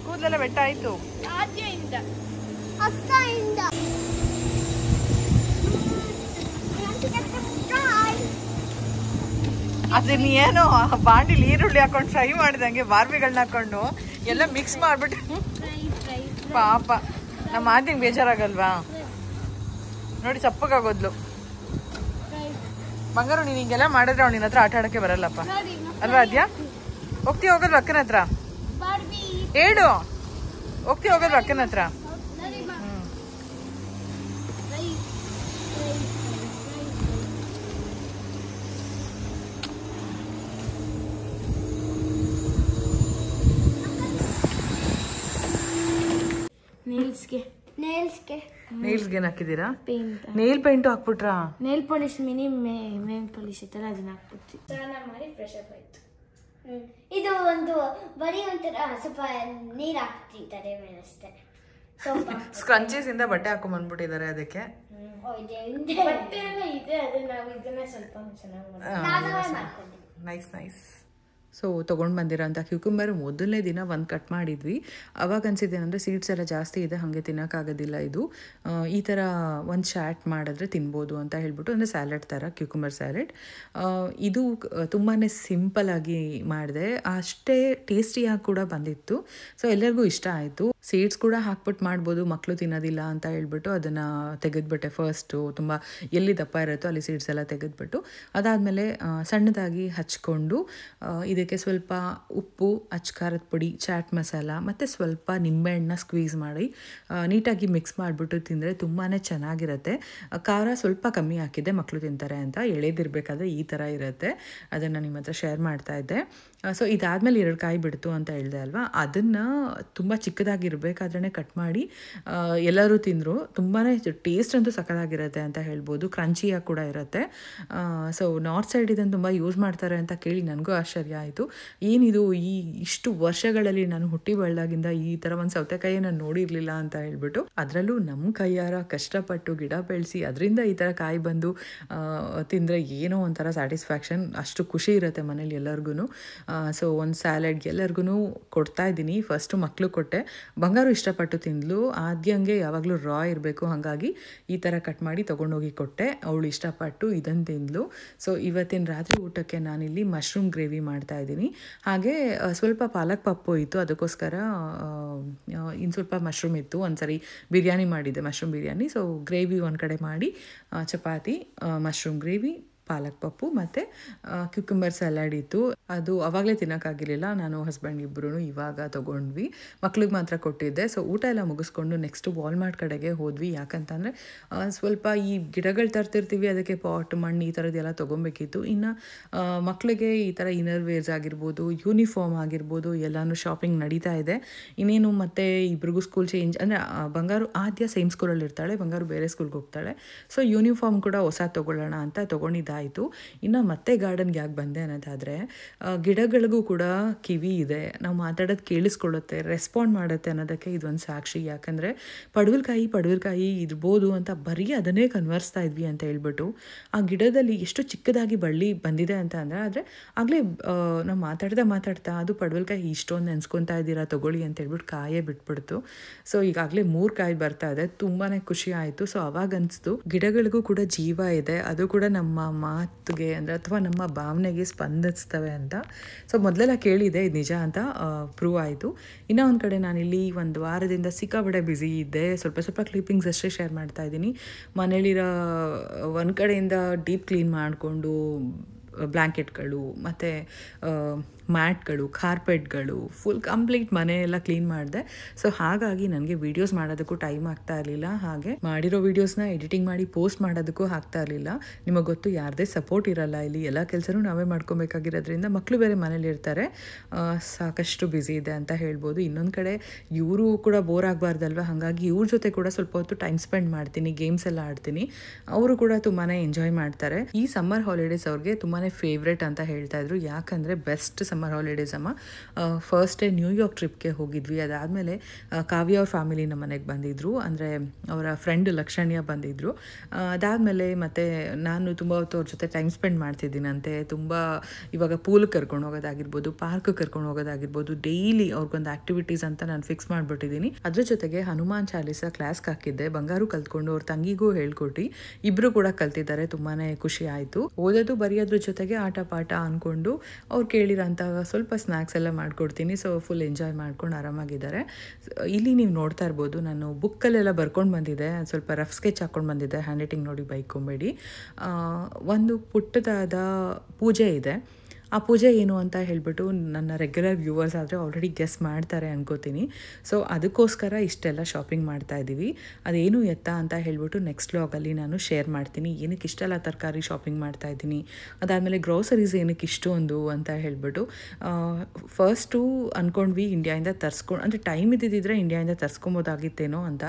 ಕೂದಲೆಲ್ಲ ವೆಟ್ಟ ಆಯ್ತು. ಅದೇ ನೀ ಏನೋ ಬಾಂಡಿಲಿ ಈರುಳ್ಳಿ ಹಾಕೊಂಡು ಫ್ರೈ ಮಾಡಿದಂಗೆ ಬಾರ್ಬಿಗಳನ್ನ ಹಾಕೊಂಡು ಎಲ್ಲ ಮಿಕ್ಸ್ ಮಾಡ್ಬಿಟ್ಟು ಪಾಪ ನಮ್ಮ ಆದ್ಯಂಗೆ ಬೇಜಾರಾಗಲ್ವಾ ನೋಡಿ, ಸಪ್ಪಗಾಗೋದ್ಲು. ಬಂಗಾರು ನೀನ್ ಹಿಂಗೆಲ್ಲ ಮಾಡಿದ್ರೆ ಅವ್ಳು ನಿನ್ನ ಹತ್ರ ಆಟ ಆಡಕ್ಕೆ ಬರಲ್ಲಪ್ಪ ಅಲ್ವಾ ಅದ್ಯಾ? ಹೋಗ್ತೀವಿ ಹೋಗೋದು ಅಕ್ಕನ ಹತ್ರ ಹೇಳು, ಹೋಗ್ತೀವಿ ಹೋಗೋದು ಅಕ್ಕನ ಹತ್ರ. ನೇಲ್ಸ್ಗೆ ಏನ್ ಹಾಕಿದೀರಾ? ನೇಲ್ ಪೇಂಟ್ ಹಾಕ್ಬಿಟ್ರಾ? ನೇಲ್ ಪಾಲಿಶ್ ಮೇನ್ ಪಾಲಿಶ್ ಇತ್ತಲ್ಲ ಅದನ್ನ ಹಾಕ್ಬಿಡ್ತೀವಿ. ಸ್ನಾನ ಮಾಡಿ ಫ್ರೆಶ್ ಅಪ್ ಆಯ್ತು. ಇದು ಒಂದು ಬರೀ ಒಂಥರ ಸ್ವಲ್ಪ ನೀರು ಹಾಕ್ತಿದ್ದಾರೆ ಮೇಲೆ ಅಷ್ಟೇ. ಸ್ಕ್ರಂಚೀಸ್ ಇಂದ ಬಟ್ಟೆ ಹಾಕೊಂಡ್ ಬಂದ್ಬಿಟ್ಟಿದ್ದಾರೆ ಅದಕ್ಕೆ. ಬಟ್ಟೆ ಎಲ್ಲ ಇದೆ, ಅದೇ ನಾವು ಇದನ್ನ ಸ್ವಲ್ಪ ಚೆನ್ನಾಗಿ ನೈಸ್ ನೈಸ್. ಸೊ ತೊಗೊಂಡು ಬಂದಿರೋಂಥ ಕ್ಯೂಕುಂಬರ್ ಮೊದಲನೇ ದಿನ ಒಂದು ಕಟ್ ಮಾಡಿದ್ವಿ. ಅವಾಗ ಅನ್ಸಿದ್ದೇನೆಂದರೆ ಸೀಡ್ಸ್ ಎಲ್ಲ ಜಾಸ್ತಿ ಇದೆ, ಹಾಗೆ ತಿನ್ನೋಕ್ಕಾಗೋದಿಲ್ಲ, ಇದು ಈ ಥರ ಒಂದು ಚಾಟ್ ಮಾಡಿದ್ರೆ ತಿನ್ಬೋದು ಅಂತ ಹೇಳ್ಬಿಟ್ಟು, ಅಂದರೆ ಸ್ಯಾಲೆಡ್ ಥರ ಕ್ಯೂಕುಂಬರ್ ಸ್ಯಾಲೆಡ್. ಇದು ತುಂಬಾ ಸಿಂಪಲ್ಲಾಗಿ ಮಾಡಿದೆ, ಅಷ್ಟೇ ಟೇಸ್ಟಿಯಾಗಿ ಕೂಡ ಬಂದಿತ್ತು. ಸೊ ಎಲ್ಲರಿಗೂ ಇಷ್ಟ ಆಯಿತು. ಸೀಡ್ಸ್ ಕೂಡ ಹಾಕ್ಬಿಟ್ಟು ಮಾಡ್ಬೋದು, ಮಕ್ಕಳು ತಿನ್ನೋದಿಲ್ಲ ಅಂತ ಹೇಳ್ಬಿಟ್ಟು ಅದನ್ನು ತೆಗೆದ್ಬಿಟ್ಟೆ. ಫಸ್ಟು ತುಂಬ ಎಲ್ಲಿ ದಪ್ಪ ಇರುತ್ತೋ ಅಲ್ಲಿ ಸೀಡ್ಸ್ ಎಲ್ಲ ತೆಗೆದ್ಬಿಟ್ಟು ಅದಾದಮೇಲೆ ಸಣ್ಣದಾಗಿ ಹಚ್ಕೊಂಡು ಇದಕ್ಕೆ ಸ್ವಲ್ಪ ಉಪ್ಪು, ಅಚ್ಕಾರದ ಪುಡಿ, ಚಾಟ್ ಮಸಾಲ ಮತ್ತು ಸ್ವಲ್ಪ ನಿಂಬೆಹಣ್ಣನ್ನ ಸ್ಕ್ವೀಸ್ ಮಾಡಿ ನೀಟಾಗಿ ಮಿಕ್ಸ್ ಮಾಡಿಬಿಟ್ಟು ತಿಂದರೆ ತುಂಬಾ ಚೆನ್ನಾಗಿರುತ್ತೆ. ಖಾರ ಸ್ವಲ್ಪ ಕಮ್ಮಿ ಹಾಕಿದ್ದೆ, ಮಕ್ಕಳು ತಿಂತಾರೆ ಅಂತ. ಎಳೆದಿರಬೇಕಾದ್ರೆ ಈ ಥರ ಇರುತ್ತೆ, ಅದನ್ನು ನಿಮ್ಮ ಹತ್ರ ಶೇರ್ ಮಾಡ್ತಾಯಿದ್ದೆ. ಸೊ ಇದಾದಮೇಲೆ 2 ಕಾಯಿ ಬಿಡ್ತು ಅಂತ ಹೇಳಿದೆ ಅಲ್ವಾ, ಅದನ್ನು ತುಂಬ ಚಿಕ್ಕದಾಗಿರಬೇಕಾದ್ರೆ ಕಟ್ ಮಾಡಿ ಎಲ್ಲರೂ ತಿಂದರು. ತುಂಬಾ ಟೇಸ್ಟ್ ಅಂತೂ ಸಕ್ಕತ್ತಾಗಿರುತ್ತೆ ಅಂತ ಹೇಳ್ಬೋದು, ಕ್ರಂಚಿಯಾಗಿ ಕೂಡ ಇರುತ್ತೆ. ಸೊ ನಾರ್ತ್ ಸೈಡ್ ಇದನ್ನು ತುಂಬ ಯೂಸ್ ಮಾಡ್ತಾರೆ ಅಂತ ಕೇಳಿ ನನಗೂ ಆಶ್ಚರ್ಯ ಆಯಿತು. ಏನಿದು ಇಷ್ಟು ವರ್ಷಗಳಲ್ಲಿ ನಾನು ಹುಟ್ಟಿ ಬೆಳೆದಾಗಿಂದ ಈ ಥರ ಒಂದು ಸೌತೆಕಾಯಿ ನಾನು ನೋಡಿರಲಿಲ್ಲ ಅಂತ ಹೇಳ್ಬಿಟ್ಟು, ಅದರಲ್ಲೂ ನಮ್ಮ ಕೈಯಾರ ಕಷ್ಟಪಟ್ಟು ಗಿಡ ಬೆಳೆಸಿ ಅದರಿಂದ ಈ ಥರ ಕಾಯಿ ಬಂದು ತಿಂದರೆ ಏನೋ ಒಂಥರ ಸ್ಯಾಟಿಸ್ಫ್ಯಾಕ್ಷನ್, ಅಷ್ಟು ಖುಷಿ ಇರುತ್ತೆ ಮನೇಲಿ ಎಲ್ಲರಿಗೂ. ಸೊ ಒಂದು ಸ್ಯಾಲೆಡ್ಗೆ ಎಲ್ಲರಿಗೂ ಕೊಡ್ತಾ ಇದ್ದೀನಿ. ಫಸ್ಟು ಮಕ್ಕಳು ಕೊಟ್ಟೆ, ಬಂಗಾರು ಇಷ್ಟಪಟ್ಟು ತಿಂದಳು. ಆದ್ಯಂಗೆ ಯಾವಾಗಲೂ ರಾ ಇರಬೇಕು, ಹಾಗಾಗಿ ಈ ಥರ ಕಟ್ ಮಾಡಿ ತೊಗೊಂಡೋಗಿ ಕೊಟ್ಟೆ. ಅವಳು ಇಷ್ಟಪಟ್ಟು ಇದನ್ನು ತಿಂದಳು. ಸೊ ಇವತ್ತಿನ ರಾತ್ರಿ ಊಟಕ್ಕೆ ನಾನಿಲ್ಲಿ ಮಶ್ರೂಮ್ ಗ್ರೇವಿ ಮಾಡ್ತಾಯಿದ್ದೀನಿ. ಹಾಗೆ ಸ್ವಲ್ಪ ಪಾಲಕ್ ಪಪ್ಪು ಇತ್ತು, ಅದಕ್ಕೋಸ್ಕರ ಇನ್ನು ಸ್ವಲ್ಪ ಮಶ್ರೂಮ್ ಇತ್ತು. ಒಂದ್ಸರಿ ಬಿರಿಯಾನಿ ಮಾಡಿದ್ದೆ, ಮಶ್ರೂಮ್ ಬಿರಿಯಾನಿ. ಸೊ ಗ್ರೇವಿ ಒಂದು ಕಡೆ ಮಾಡಿ ಚಪಾತಿ, ಮಶ್ರೂಮ್ ಗ್ರೇವಿ, ಪಾಲಕ್ ಪಪ್ಪು ಮತ್ತು ಕ್ಯೂಕುಂಬರ್ ಸಲಾಡ್ ಇತ್ತು. ಅದು ಆವಾಗಲೇ ತಿನ್ನೋಕ್ಕಾಗಿರಲಿಲ್ಲ, ನಾನು ಹಸ್ಬೆಂಡ್ ಇಬ್ಬರೂ ಇವಾಗ ತೊಗೊಂಡ್ವಿ. ಮಕ್ಳಿಗೆ ಮಾತ್ರ ಕೊಟ್ಟಿದ್ದೆ. ಸೊ ಊಟ ಎಲ್ಲ ಮುಗಿಸ್ಕೊಂಡು ನೆಕ್ಸ್ಟು ವಾಲ್ಮಾರ್ಟ್ ಕಡೆಗೆ ಹೋದ್ವಿ. ಯಾಕಂತಂದರೆ ಸ್ವಲ್ಪ ಈ ಗಿಡಗಳು ತರ್ತಿರ್ತೀವಿ, ಅದಕ್ಕೆ ಪಾಟ್, ಮಣ್ಣು ಈ ಥರದ್ದೆಲ್ಲ ತೊಗೊಬೇಕಿತ್ತು. ಇನ್ನು ಮಕ್ಕಳಿಗೆ ಈ ಥರ ಇನ್ನರ್ ವೇರ್ಸ್ ಆಗಿರ್ಬೋದು, ಯೂನಿಫಾರ್ಮ್ ಆಗಿರ್ಬೋದು, ಎಲ್ಲನೂ ಶಾಪಿಂಗ್ ನಡೀತಾ ಇದೆ. ಇನ್ನೇನು ಮತ್ತೆ ಇಬ್ರಿಗೂ ಸ್ಕೂಲ್ ಚೇಂಜ್, ಅಂದರೆ ಬಂಗಾರು ಆದ್ಯ ಸೇಮ್ ಸ್ಕೂಲಲ್ಲಿ ಇರ್ತಾಳೆ, ಬಂಗಾರು ಬೇರೆ ಸ್ಕೂಲ್ಗೆ ಹೋಗ್ತಾಳೆ. ಸೊ ಯೂನಿಫಾರ್ಮ್ ಕೂಡ ಹೊಸ ತೊಗೊಳ್ಳೋಣ ಅಂತ ತೊಗೊಂಡಿದ್ದಾಯಿತು. ಇನ್ನು ಮತ್ತೆ ಗಾರ್ಡನ್ಗೆ ಯಾಕೆ ಬಂದೆ ಅನ್ನೋದಾದರೆ, ಗಿಡಗಳಿಗೂ ಕೂಡ ಕಿವಿ ಇದೆ, ನಾವು ಮಾತಾಡೋದು ಕೇಳಿಸ್ಕೊಳ್ಳುತ್ತೆ, ರೆಸ್ಪಾಂಡ್ ಮಾಡುತ್ತೆ ಅನ್ನೋದಕ್ಕೆ ಇದೊಂದು ಸಾಕ್ಷಿ. ಯಾಕಂದರೆ ಪಡವಲಕಾಯಿ ಇರ್ಬೋದು ಅಂತ ಬರೀ ಅದನ್ನೇ ಕನ್ವರ್ಸ್ತಾ ಇದ್ವಿ ಅಂತ ಹೇಳ್ಬಿಟ್ಟು, ಆ ಗಿಡದಲ್ಲಿ ಎಷ್ಟು ಚಿಕ್ಕದಾಗಿ ಬಳ್ಳಿ ಬಂದಿದೆ ಅಂತ ಅಂದರೆ, ಆದರೆ ಆಗಲೇ ನಾವು ಮಾತಾಡ್ತಾ ಅದು ಪಡವಲಕಾಯಿ ಇಷ್ಟೊಂದು ನೆನೆಸ್ಕೊತಾ ಇದ್ದೀರಾ ತೊಗೊಳ್ಳಿ ಅಂತ ಹೇಳ್ಬಿಟ್ಟು ಕಾಯೇ ಬಿಟ್ಬಿಡ್ತು. ಸೊ ಈಗಾಗಲೇ 3 ಕಾಯಿ ಬರ್ತಾ ಇದೆ, ತುಂಬಾ ಖುಷಿ ಆಯಿತು. ಸೊ ಅವಾಗ ಅನಿಸ್ತು ಗಿಡಗಳಿಗೂ ಕೂಡ ಜೀವ ಇದೆ, ಅದು ಕೂಡ ನಮ್ಮ ಮಾತಿಗೆ ಅಂದರೆ ಅಥವಾ ನಮ್ಮ ಭಾವನೆಗೆ ಸ್ಪಂದಿಸ್ತವೆ ಅಂತ. ಸೊ ಮೊದಲೆಲ್ಲ ಕೇಳಿದೆ, ಇದು ನಿಜ ಅಂತ ಪ್ರೂವ್ ಆಯಿತು. ಇನ್ನೂ ಒಂದು ಕಡೆ ನಾನಿಲ್ಲಿ ಒಂದು ವಾರದಿಂದ ಸಿಕ್ಕಾಪಟ್ಟೆ ಬ್ಯುಸಿ ಇದ್ದೆ. ಸ್ವಲ್ಪ ಕ್ಲಿಪ್ಪಿಂಗ್ಸ್ ಅಷ್ಟೇ ಶೇರ್ ಮಾಡ್ತಾ ಇದ್ದೀನಿ. ಮನೇಲಿರೋ ಒಂದು ಕಡೆಯಿಂದ ಡೀಪ್ ಕ್ಲೀನ್ ಮಾಡಿಕೊಂಡು ಬ್ಲ್ಯಾಂಕೆಟ್ಗಳು ಮತ್ತು ಮ್ಯಾಟ್ಗಳು, ಕಾರ್ಪೆಟ್ಗಳು, ಫುಲ್ ಕಂಪ್ಲೀಟ್ ಮನೆ ಎಲ್ಲ ಕ್ಲೀನ್ ಮಾಡಿದೆ. ಸೊ ಹಾಗಾಗಿ ನನಗೆ ವೀಡಿಯೋಸ್ ಮಾಡೋದಕ್ಕೂ ಟೈಮ್ ಆಗ್ತಾ ಇರಲಿಲ್ಲ. ಹಾಗೆ ಮಾಡಿರೋ ವೀಡಿಯೋಸ್ನ ಎಡಿಟಿಂಗ್ ಮಾಡಿ ಪೋಸ್ಟ್ ಮಾಡೋದಕ್ಕೂ ಆಗ್ತಾ ಇರಲಿಲ್ಲ. ನಿಮಗೆ ಗೊತ್ತು, ಯಾರದೇ ಸಪೋರ್ಟ್ ಇರಲ್ಲ ಇಲ್ಲಿ, ಎಲ್ಲ ಕೆಲಸನೂ ನಾವೇ ಮಾಡ್ಕೊಬೇಕಾಗಿರೋದ್ರಿಂದ. ಮಕ್ಕಳು ಬೇರೆ ಮನೇಲಿ ಇರ್ತಾರೆ, ಸಾಕಷ್ಟು ಬ್ಯುಸಿ ಇದೆ ಅಂತ ಹೇಳ್ಬೋದು. ಇನ್ನೊಂದು ಕಡೆ ಇವರು ಕೂಡ ಬೋರ್ ಆಗಬಾರ್ದಲ್ವ, ಹಾಗಾಗಿ ಇವ್ರ ಜೊತೆ ಕೂಡ ಸ್ವಲ್ಪ ಹೊತ್ತು ಟೈಮ್ ಸ್ಪೆಂಡ್ ಮಾಡ್ತೀನಿ, ಗೇಮ್ಸ್ ಎಲ್ಲ ಆಡ್ತೀನಿ. ಅವರು ಕೂಡ ತುಂಬಾ ಎಂಜಾಯ್ ಮಾಡ್ತಾರೆ. ಈ ಸಮ್ಮರ್ ಹಾಲಿಡೇಸ್ ಅವ್ರಿಗೆ ತುಂಬಾ ಫೇವ್ರೇಟ್ ಅಂತ ಹೇಳ್ತಾ ಇದ್ರು. ಯಾಕಂದರೆ ಬೆಸ್ಟ್ ಸಮ್ಮರ್ ಹಾಲಿಡೇಸ್ ಅಮ್ಮ. ಫಸ್ಟ್ ಡೇ ನ್ಯೂಯಾರ್ಕ್ ಟ್ರಿಪ್ಗೆ ಹೋಗಿದ್ವಿ. ಅದಾದಮೇಲೆ ಕಾವ್ಯ ಅವ್ರ ಫ್ಯಾಮಿಲಿ ನಮ್ಮ ಮನೆಗೆ ಬಂದಿದ್ದರು, ಅಂದರೆ ಅವರ ಫ್ರೆಂಡ್ ಲಕ್ಷಣ್ಯ ಬಂದಿದ್ದರು. ಅದಾದಮೇಲೆ ಮತ್ತು ನಾನು ತುಂಬ ಹೊತ್ತು ಅವ್ರ ಜೊತೆ ಟೈಮ್ ಸ್ಪೆಂಡ್ ಮಾಡ್ತಿದ್ದೀನಂತೆ. ತುಂಬ ಇವಾಗ ಪೂಲ್ಗೆ ಕರ್ಕೊಂಡು ಹೋಗೋದಾಗಿರ್ಬೋದು, ಪಾರ್ಕ್ಗೆ ಕರ್ಕೊಂಡು ಹೋಗೋದಾಗಿರ್ಬೋದು, ಡೈಲಿ ಅವ್ರಿಗೊಂದು ಆ್ಯಕ್ಟಿವಿಟೀಸ್ ಅಂತ ನಾನು ಫಿಕ್ಸ್ ಮಾಡಿಬಿಟ್ಟಿದ್ದೀನಿ. ಅದ್ರ ಜೊತೆಗೆ ಹನುಮಾನ್ ಚಾಲೀಸ ಕ್ಲಾಸ್ಗೆ ಹಾಕಿದ್ದೆ. ಬಂಗಾರು ಕಲ್ತ್ಕೊಂಡು ಅವ್ರ ತಂಗಿಗೂ ಹೇಳ್ಕೊಟ್ಟು ಇಬ್ಬರು ಕೂಡ ಕಲ್ತಿದ್ದಾರೆ. ತುಂಬಾ ಖುಷಿ ಆಯಿತು. ಓದೋದು ಬರೆಯೋದ್ರ ಜೊತೆಗೆ ಆಟ ಪಾಠ ಅಂದ್ಕೊಂಡು ಅವ್ರು ಕೇಳಿರೋಂಥ ಸ್ವಲ್ಪ ಸ್ನ್ಯಾಕ್ಸ್ ಎಲ್ಲ ಮಾಡಿಕೊಡ್ತೀನಿ. ಸೊ ಫುಲ್ ಎಂಜಾಯ್ ಮಾಡ್ಕೊಂಡು ಆರಾಮಾಗಿದ್ದಾರೆ. ಇಲ್ಲಿ ನೀವು ನೋಡ್ತಾ ಇರ್ಬೋದು, ನಾನು ಬುಕ್ಕಲ್ಲೆಲ್ಲ ಬರ್ಕೊಂಡು ಬಂದಿದ್ದೆ, ಸ್ವಲ್ಪ ರಫ್ ಸ್ಕೆಚ್ ಹಾಕ್ಕೊಂಡು ಬಂದಿದ್ದೆ. ಹ್ಯಾಂಡ್ ರೈಟಿಂಗ್ ನೋಡಿ ಬೈಕೊಂಬೇಡಿ. ಒಂದು ಪುಟ್ಟದಾದ ಪೂಜೆ ಇದೆ. ಆ ಪೂಜೆ ಏನು ಅಂತ ಹೇಳಿಬಿಟ್ಟು ನನ್ನ ರೆಗ್ಯುಲರ್ ವ್ಯೂವರ್ಸ್ ಆದರೆ ಆಲ್ರೆಡಿ ಗೆಸ್ ಮಾಡ್ತಾರೆ ಅನ್ಕೋತೀನಿ. ಸೊ ಅದಕ್ಕೋಸ್ಕರ ಇಷ್ಟೆಲ್ಲ ಶಾಪಿಂಗ್ ಮಾಡ್ತಾ ಇದ್ದೀವಿ. ಅದೇನು ಎತ್ತ ಅಂತ ಹೇಳಿಬಿಟ್ಟು ನೆಕ್ಸ್ಟ್ ವ್ಲಾಗಲ್ಲಿ ನಾನು ಶೇರ್ ಮಾಡ್ತೀನಿ. ಏನಕ್ಕೆ ಇಷ್ಟೆಲ್ಲ ತರಕಾರಿ ಶಾಪಿಂಗ್ ಮಾಡ್ತಾ ಇದ್ದೀನಿ, ಅದಾದಮೇಲೆ ಗ್ರೋಸರೀಸ್ ಏನಕ್ಕೆ ಇಷ್ಟೊಂದು ಅಂತ ಹೇಳಿಬಿಟ್ಟು. ಫಸ್ಟು ಅಂದ್ಕೊಂಡ್ವಿ ಇಂಡಿಯಾಯಿಂದ ತರಿಸ್ಕೊಂಡು, ಅಂದರೆ ಟೈಮ್ ಇದ್ದಿದ್ದರೆ ಇಂಡಿಯಾಯಿಂದ ತರಿಸ್ಕೊಬೋದಾಗಿತ್ತೇನೋ ಅಂತ.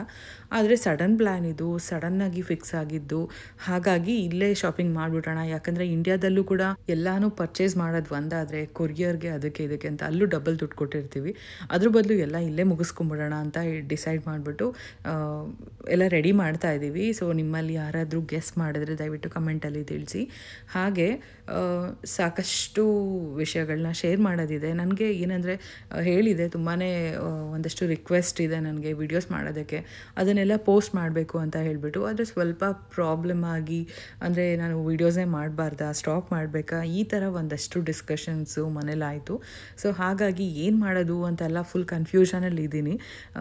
ಆದರೆ ಸಡನ್ ಪ್ಲ್ಯಾನ್ ಇದು, ಸಡನ್ನಾಗಿ ಫಿಕ್ಸ್ ಆಗಿದ್ದು. ಹಾಗಾಗಿ ಇಲ್ಲೇ ಶಾಪಿಂಗ್ ಮಾಡಿಬಿಡೋಣ. ಯಾಕಂದರೆ ಇಂಡಿಯಾದಲ್ಲೂ ಕೂಡ ಎಲ್ಲನೂ ಪರ್ಚೇಸ್ ಮಾಡೋದು ಒಂದಾದರೆ ಕೊರಿಯರ್ಗೆ ಅದಕ್ಕೆ ಇದಕ್ಕೆ ಅಂತ ಅಲ್ಲೂ ಡಬಲ್ ದುಡ್ಡು ಕೊಟ್ಟಿರ್ತೀವಿ. ಅದ್ರ ಬದಲು ಎಲ್ಲ ಇಲ್ಲೇ ಮುಗಿಸ್ಕೊಂಬಿಡೋಣ ಅಂತ ಡಿಸೈಡ್ ಮಾಡಿಬಿಟ್ಟು ಎಲ್ಲ ರೆಡಿ ಮಾಡ್ತಾ ಇದ್ದೀವಿ. ಸೊ ನಿಮ್ಮಲ್ಲಿ ಯಾರಾದರೂ ಗೆಸ್ ಮಾಡಿದ್ರೆ ದಯವಿಟ್ಟು ಕಮೆಂಟಲ್ಲಿ ತಿಳಿಸಿ. ಹಾಗೆ ಸಾಕಷ್ಟು ವಿಷಯಗಳನ್ನ ಶೇರ್ ಮಾಡೋದಿದೆ. ನನಗೆ ಏನಂದರೆ ಹೇಳಿದೆ, ತುಂಬಾ ಒಂದಷ್ಟು ರಿಕ್ವೆಸ್ಟ್ ಇದೆ ನನಗೆ ವೀಡಿಯೋಸ್ ಮಾಡೋದಕ್ಕೆ, ಅದನ್ನೆಲ್ಲ ಪೋಸ್ಟ್ ಮಾಡಬೇಕು ಅಂತ ಹೇಳಿಬಿಟ್ಟು. ಆದರೆ ಸ್ವಲ್ಪ ಪ್ರಾಬ್ಲಮ್ ಆಗಿ, ಅಂದರೆ ನಾನು ವೀಡಿಯೋಸೇ ಮಾಡಬಾರ್ದಾ, ಸ್ಟಾಪ್ ಮಾಡಬೇಕಾ, ಈ ಥರ ಒಂದಷ್ಟು ಡಿಸ್ಕಷನ್ಸು ಮನೇಲಾಯಿತು. ಸೊ ಹಾಗಾಗಿ ಏನು ಮಾಡೋದು ಅಂತೆಲ್ಲ ಫುಲ್ ಕನ್ಫ್ಯೂಷನಲ್ಲಿ ಇದ್ದೀನಿ.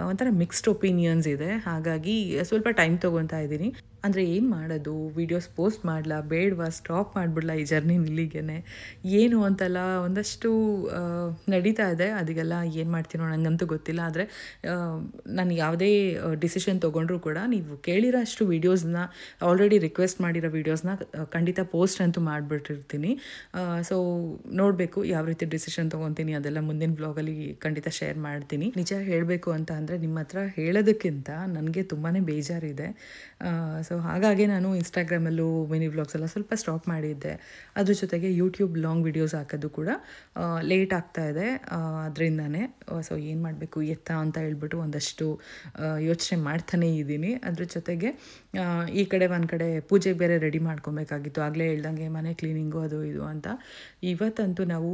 ಒಂಥರ ಮಿಕ್ಸ್ಡ್ ಒಪಿನಿಯನ್ಸ್ ಇದೆ. ಹಾಗಾಗಿ ಸ್ವಲ್ಪ ಟೈಮ್ ತೊಗೊತಾ ಇದ್ದೀನಿ. ಅಂದರೆ ಏನು ಮಾಡೋದು, ವೀಡಿಯೋಸ್ ಪೋಸ್ಟ್ ಮಾಡಲಾ ಬೇಡವಾ, ಸ್ಟಾಪ್ ಮಾಡಿಬಿಡ್ಲಾ ಈ ಜರ್ನಿ ಇಲ್ಲಿಗೆ ಏನು ಅಂತೆಲ್ಲ ಒಂದಷ್ಟು ನಡೀತಾ ಇದೆ. ಅದಕ್ಕೆಲ್ಲ ಏನು ಮಾಡ್ತೀನೋ ನನಗಂತೂ ಗೊತ್ತಿಲ್ಲ. ಆದರೆ ನಾನು ಯಾವುದೇ ಡಿಸಿಷನ್ ತೊಗೊಂಡ್ರೂ ಕೂಡ ನೀವು ಕೇಳಿರೋ ಅಷ್ಟು ವೀಡಿಯೋಸ್ನ, ಆಲ್ರೆಡಿ ರಿಕ್ವೆಸ್ಟ್ ಮಾಡಿರೋ ವೀಡಿಯೋಸ್ನ ಖಂಡಿತ ಪೋಸ್ಟ್ ಅಂತೂ ಮಾಡಿಬಿಟ್ಟಿರ್ತೀನಿ. ಸೊ ನೋಡಬೇಕು ಯಾವ ರೀತಿ ಡಿಸಿಷನ್ ತೊಗೊತೀನಿ, ಅದೆಲ್ಲ ಮುಂದಿನ ಬ್ಲಾಗಲ್ಲಿ ಖಂಡಿತ ಶೇರ್ ಮಾಡ್ತೀನಿ. ನಿಜ ಹೇಳಬೇಕು ಅಂತ ಅಂದರೆ ನಿಮ್ಮ ಹತ್ರ ಹೇಳೋದಕ್ಕಿಂತ ನನಗೆ ತುಂಬಾ ಬೇಜಾರಿದೆ. ಸೊ ಹಾಗಾಗಿ ನಾನು ಇನ್ಸ್ಟಾಗ್ರಾಮಲ್ಲೂ ಮಿನಿ ವ್ಲಾಗ್ಸ್ ಎಲ್ಲ ಸ್ವಲ್ಪ ಸ್ಟಾಪ್ ಮಾಡಿದ್ದೆ. ಅದ್ರ ಜೊತೆಗೆ ಯೂಟ್ಯೂಬ್ ಲಾಂಗ್ ವೀಡಿಯೋಸ್ ಹಾಕೋದು ಕೂಡ ಲೇಟ್ ಆಗ್ತಾ ಇದೆ ಅದರಿಂದನೇ. ಸೊ ಏನು ಮಾಡಬೇಕು ಎತ್ತ ಅಂತ ಹೇಳ್ಬಿಟ್ಟು ಒಂದಷ್ಟು ಯೋಚನೆ ಮಾಡ್ತಾನೇ ಇದ್ದೀನಿ. ಅದ್ರ ಜೊತೆಗೆ ಈ ಕಡೆ ಒಂದು ಕಡೆ ಪೂಜೆಗೆ ಬೇರೆ ರೆಡಿ ಮಾಡ್ಕೊಬೇಕಾಗಿತ್ತು. ಆಗಲೇ ಹೇಳ್ದಂಗೆ ಮನೆ ಕ್ಲೀನಿಂಗು ಅದು ಇದು ಅಂತ. ಇವತ್ತಂತೂ ನಾವು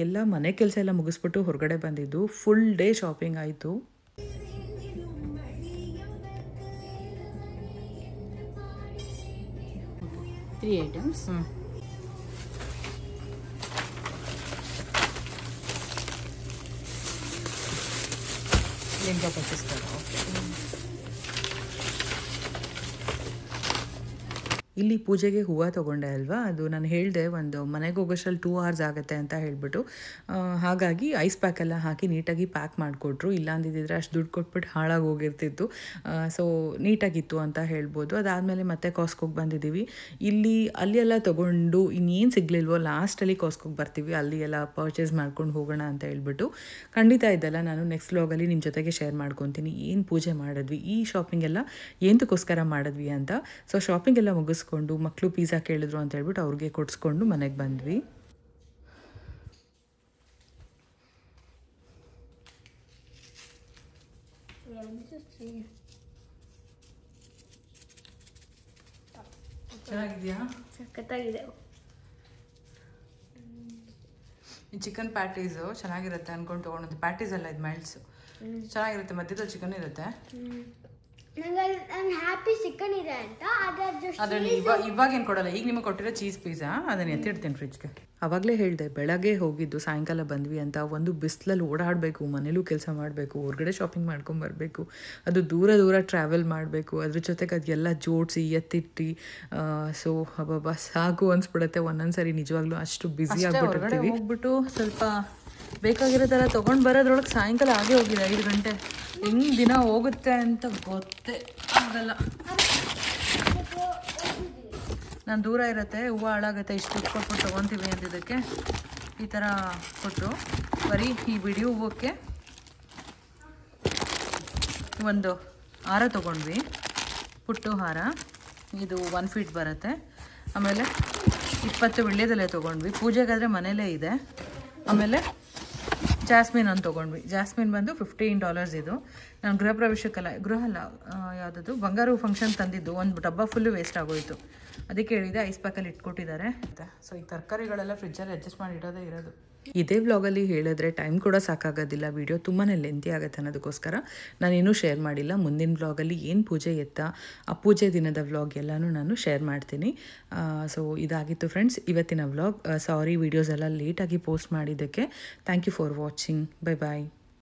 ಎಲ್ಲ ಮನೆ ಕೆಲಸ ಎಲ್ಲ ಮುಗಿಸ್ಬಿಟ್ಟು ಹೊರಗಡೆ ಬಂದಿದ್ದು. ಫುಲ್ ಡೇ ಶಾಪಿಂಗ್ ಆಯಿತು. 3 items. ಲೆಹಂಗಾ ಪರ್ಚೇಸ್ ಕರೋ. ಓಕೆ. ಇಲ್ಲಿ ಪೂಜೆಗೆ ಹೂವು ತೊಗೊಂಡೆ ಅಲ್ವಾ, ಅದು ನಾನು ಹೇಳಿದೆ ಒಂದು ಮನೆಗೆ ಹೋಗೋಷ್ಟರಲ್ಲಿ 2 hours ಆಗುತ್ತೆ ಅಂತ ಹೇಳಿಬಿಟ್ಟು. ಹಾಗಾಗಿ ಐಸ್ ಪ್ಯಾಕ್ ಎಲ್ಲ ಹಾಕಿ ನೀಟಾಗಿ ಪ್ಯಾಕ್ ಮಾಡಿಕೊಟ್ರು. ಇಲ್ಲ ಅಂದಿದ್ದರೆ ಅಷ್ಟು ದುಡ್ಡು ಕೊಟ್ಬಿಟ್ಟು ಹಾಳಾಗಿ ಹೋಗಿರ್ತಿತ್ತು. ಸೊ ನೀಟಾಗಿತ್ತು ಅಂತ ಹೇಳ್ಬೋದು. ಅದಾದಮೇಲೆ ಮತ್ತೆ ಕಾಸ್ಕೋಗೆ ಬಂದಿದ್ದೀವಿ. ಅಲ್ಲಿ ಎಲ್ಲ ತೊಗೊಂಡು ಇನ್ನೇನು ಸಿಗಲಿಲ್ವೋ ಲಾಸ್ಟಲ್ಲಿ ಕಾಸ್ಕೋಗೆ ಬರ್ತೀವಿ, ಅಲ್ಲಿ ಎಲ್ಲ ಪರ್ಚೇಸ್ ಮಾಡ್ಕೊಂಡು ಹೋಗೋಣ ಅಂತ ಹೇಳ್ಬಿಟ್ಟು. ಖಂಡಿತ ಇದೆಲ್ಲ ನಾನು ನೆಕ್ಸ್ಟ್ ವ್ಲಾಗಲ್ಲಿ ನಿಮ್ಮ ಜೊತೆಗೆ ಶೇರ್ ಮಾಡ್ಕೊತೀನಿ. ಏನು ಪೂಜೆ ಮಾಡಿದ್ವಿ, ಈ ಶಾಪಿಂಗ್ ಎಲ್ಲ ಏನಕ್ಕೋಸ್ಕರ ಮಾಡಿದ್ವಿ ಅಂತ. ಸೊ ಶಾಪಿಂಗ್ ಎಲ್ಲ ಮುಗಿಸ್ಕೊಂಡು ಮಕ್ಕಳು ಪಿಜ್ಜಾ ಕೇಳಿದ್ರು ಅಂತ ಹೇಳ್ಬಿಟ್ಟು ಅವ್ರಿಗೆ ಕೊಡಿಸ್ಕೊಂಡು ಮನೆಗೆ ಬಂದ್ವಿ. ಚೆನ್ನಾಗಿದೆಯಾ? ಸಖತ್ತಾಗಿದೆ. ಈ ಚಿಕನ್ ಪ್ಯಾಟೀಸು ಚೆನ್ನಾಗಿರುತ್ತೆ ಅಂದ್ಕೊಂಡು ತೊಗೊಂಡು. ಪ್ಯಾಟೀಸ್ ಎಲ್ಲ ಇದು ಮೆಲ್ಟ್ಸು ಚೆನ್ನಾಗಿರುತ್ತೆ, ಮಧ್ಯದಲ್ಲಿ ಚಿಕನ್ ಇರುತ್ತೆ. ನಾನು ಹ್ಯಾಪಿ ಚಿಕನ್ ಇದೆ ಅಂತ ಅದರಲ್ಲಿ ಇವಾಗ ಏನು ಕೊಡಲ್ಲ, ಈಗ ನಿಮಗೆ ಕೊಟ್ಟಿರೋ ಚೀಸ್ ಪಿಜ್ಜಾ ಅದನ್ನ ಎತ್ತಿಡ್ತೀನಿ ಫ್ರಿಜ್ಗೆ. ಆವಾಗಲೇ ಹೇಳಿದೆ ಬೆಳಗ್ಗೆ ಹೋಗಿದ್ದು ಸಾಯಂಕಾಲ ಬಂದ್ವಿ ಅಂತ. ಒಂದು ಬಿಸಿಲಲ್ಲಿ ಓಡಾಡಬೇಕು, ಮನೇಲೂ ಕೆಲಸ ಮಾಡಬೇಕು, ಹೊರಗಡೆ ಶಾಪಿಂಗ್ ಮಾಡ್ಕೊಂಬರ್ಬೇಕು, ಅದು ದೂರ ದೂರ ಟ್ರಾವೆಲ್ ಮಾಡಬೇಕು, ಅದ್ರ ಜೊತೆಗೆ ಅದೆಲ್ಲ ಜೋಡಿಸಿ ಎತ್ತಿಟ್ಟು ಸೊ ಹಬ್ಬ ಸಾಕು ಅನ್ಸ್ಬಿಡುತ್ತೆ ಒಂದೊಂದ್ಸರಿ. ನಿಜವಾಗ್ಲೂ ಅಷ್ಟು ಬ್ಯುಸಿ ಆಗ್ಬಿಟ್ಟಿರ್ತೀವಿ. ಹೋಗ್ಬಿಟ್ಟು ಸ್ವಲ್ಪ ಬೇಕಾಗಿರೋ ಥರ ತೊಗೊಂಡು ಬರೋದ್ರೊಳಗೆ ಸಾಯಂಕಾಲ ಆಗೇ ಹೋಗಿದೆ 5 ಗಂಟೆ. ಹೆಂಗೆ ದಿನ ಹೋಗುತ್ತೆ ಅಂತ ಗೊತ್ತೇ ಆಗಲ್ಲ. ನಾನು ದೂರ ಇರುತ್ತೆ, ಹೂವು ಹಾಳಾಗುತ್ತೆ, ಇಷ್ಟು ಕೊಟ್ಬಿಟ್ಟು ತೊಗೊತೀವಿ ಅಂತಿದ್ದಕ್ಕೆ ಈ ಥರ ಕೊಟ್ಟು ಬರೀ ಈ ಬಿಡಿ ಹೂವಕ್ಕೆ ಒಂದು ಹಾರ ತೊಗೊಂಡ್ವಿ, ಪುಟ್ಟು ಹಾರ. ಇದು 1 ಫೀಟ್ ಬರುತ್ತೆ. ಆಮೇಲೆ 20 ವೀಳ್ಯದೆಲೆ ತೊಗೊಂಡ್ವಿ, ಪೂಜೆಗಾದರೆ ಮನೇಲೇ ಇದೆ. ಆಮೇಲೆ ಜಾಸ್ಮಿನ್ ಅಂತ ತೊಗೊಂಡ್ವಿ. ಜಾಸ್ಮಿನ್ ಬಂದು $15 ಇದು. ನಾನು ಗೃಹ ಪ್ರವೇಶಕ್ಕಲ್ಲ, ಯಾವುದದು ಬಂಗಾರು ಫಂಕ್ಷನ್ ತಂದಿದ್ದು, ಒಂದು ಡಬ್ಬ ಫುಲ್ಲು ವೇಸ್ಟ್ ಆಗೋಯಿತು. ಅದಕ್ಕೆ ಹೇಳಿದೆ ಐಸ್ ಪ್ಯಾಕಲ್ಲಿ ಇಟ್ಕೊಟ್ಟಿದ್ದಾರೆ. ಸೊ ಈ ತರಕಾರಿಗಳೆಲ್ಲ ಫ್ರಿಜ್ಜಲ್ಲಿ ಅಡ್ಜಸ್ಟ್ ಮಾಡಿ ಇಡೋದೇ ಇರೋದು. ಇದೇ ವ್ಲಾಗಲ್ಲಿ ಹೇಳಿದ್ರೆ ಟೈಮ್ ಕೂಡ ಸಾಕಾಗೋದಿಲ್ಲ, ವಿಡಿಯೋ ತುಂಬಾ ಲೆಂತಿ ಆಗುತ್ತೆ ಅನ್ನೋದಕ್ಕೋಸ್ಕರ ನಾನೇನೂ ಶೇರ್ ಮಾಡಿಲ್ಲ. ಮುಂದಿನ ವ್ಲಾಗಲ್ಲಿ ಏನು ಪೂಜೆ ಎತ್ತ ಆ ಪೂಜೆ ದಿನದ ವ್ಲಾಗ್ ಎಲ್ಲನೂ ನಾನು ಶೇರ್ ಮಾಡ್ತೀನಿ. ಸೊ ಇದಾಗಿತ್ತು ಫ್ರೆಂಡ್ಸ್ ಇವತ್ತಿನ ವ್ಲಾಗ್. ಸಾರಿ ವಿಡಿಯೋಸ್ ಎಲ್ಲ ಲೇಟಾಗಿ ಪೋಸ್ಟ್ ಮಾಡಿದ್ದಕ್ಕೆ. Thank you for watching. Bye bye.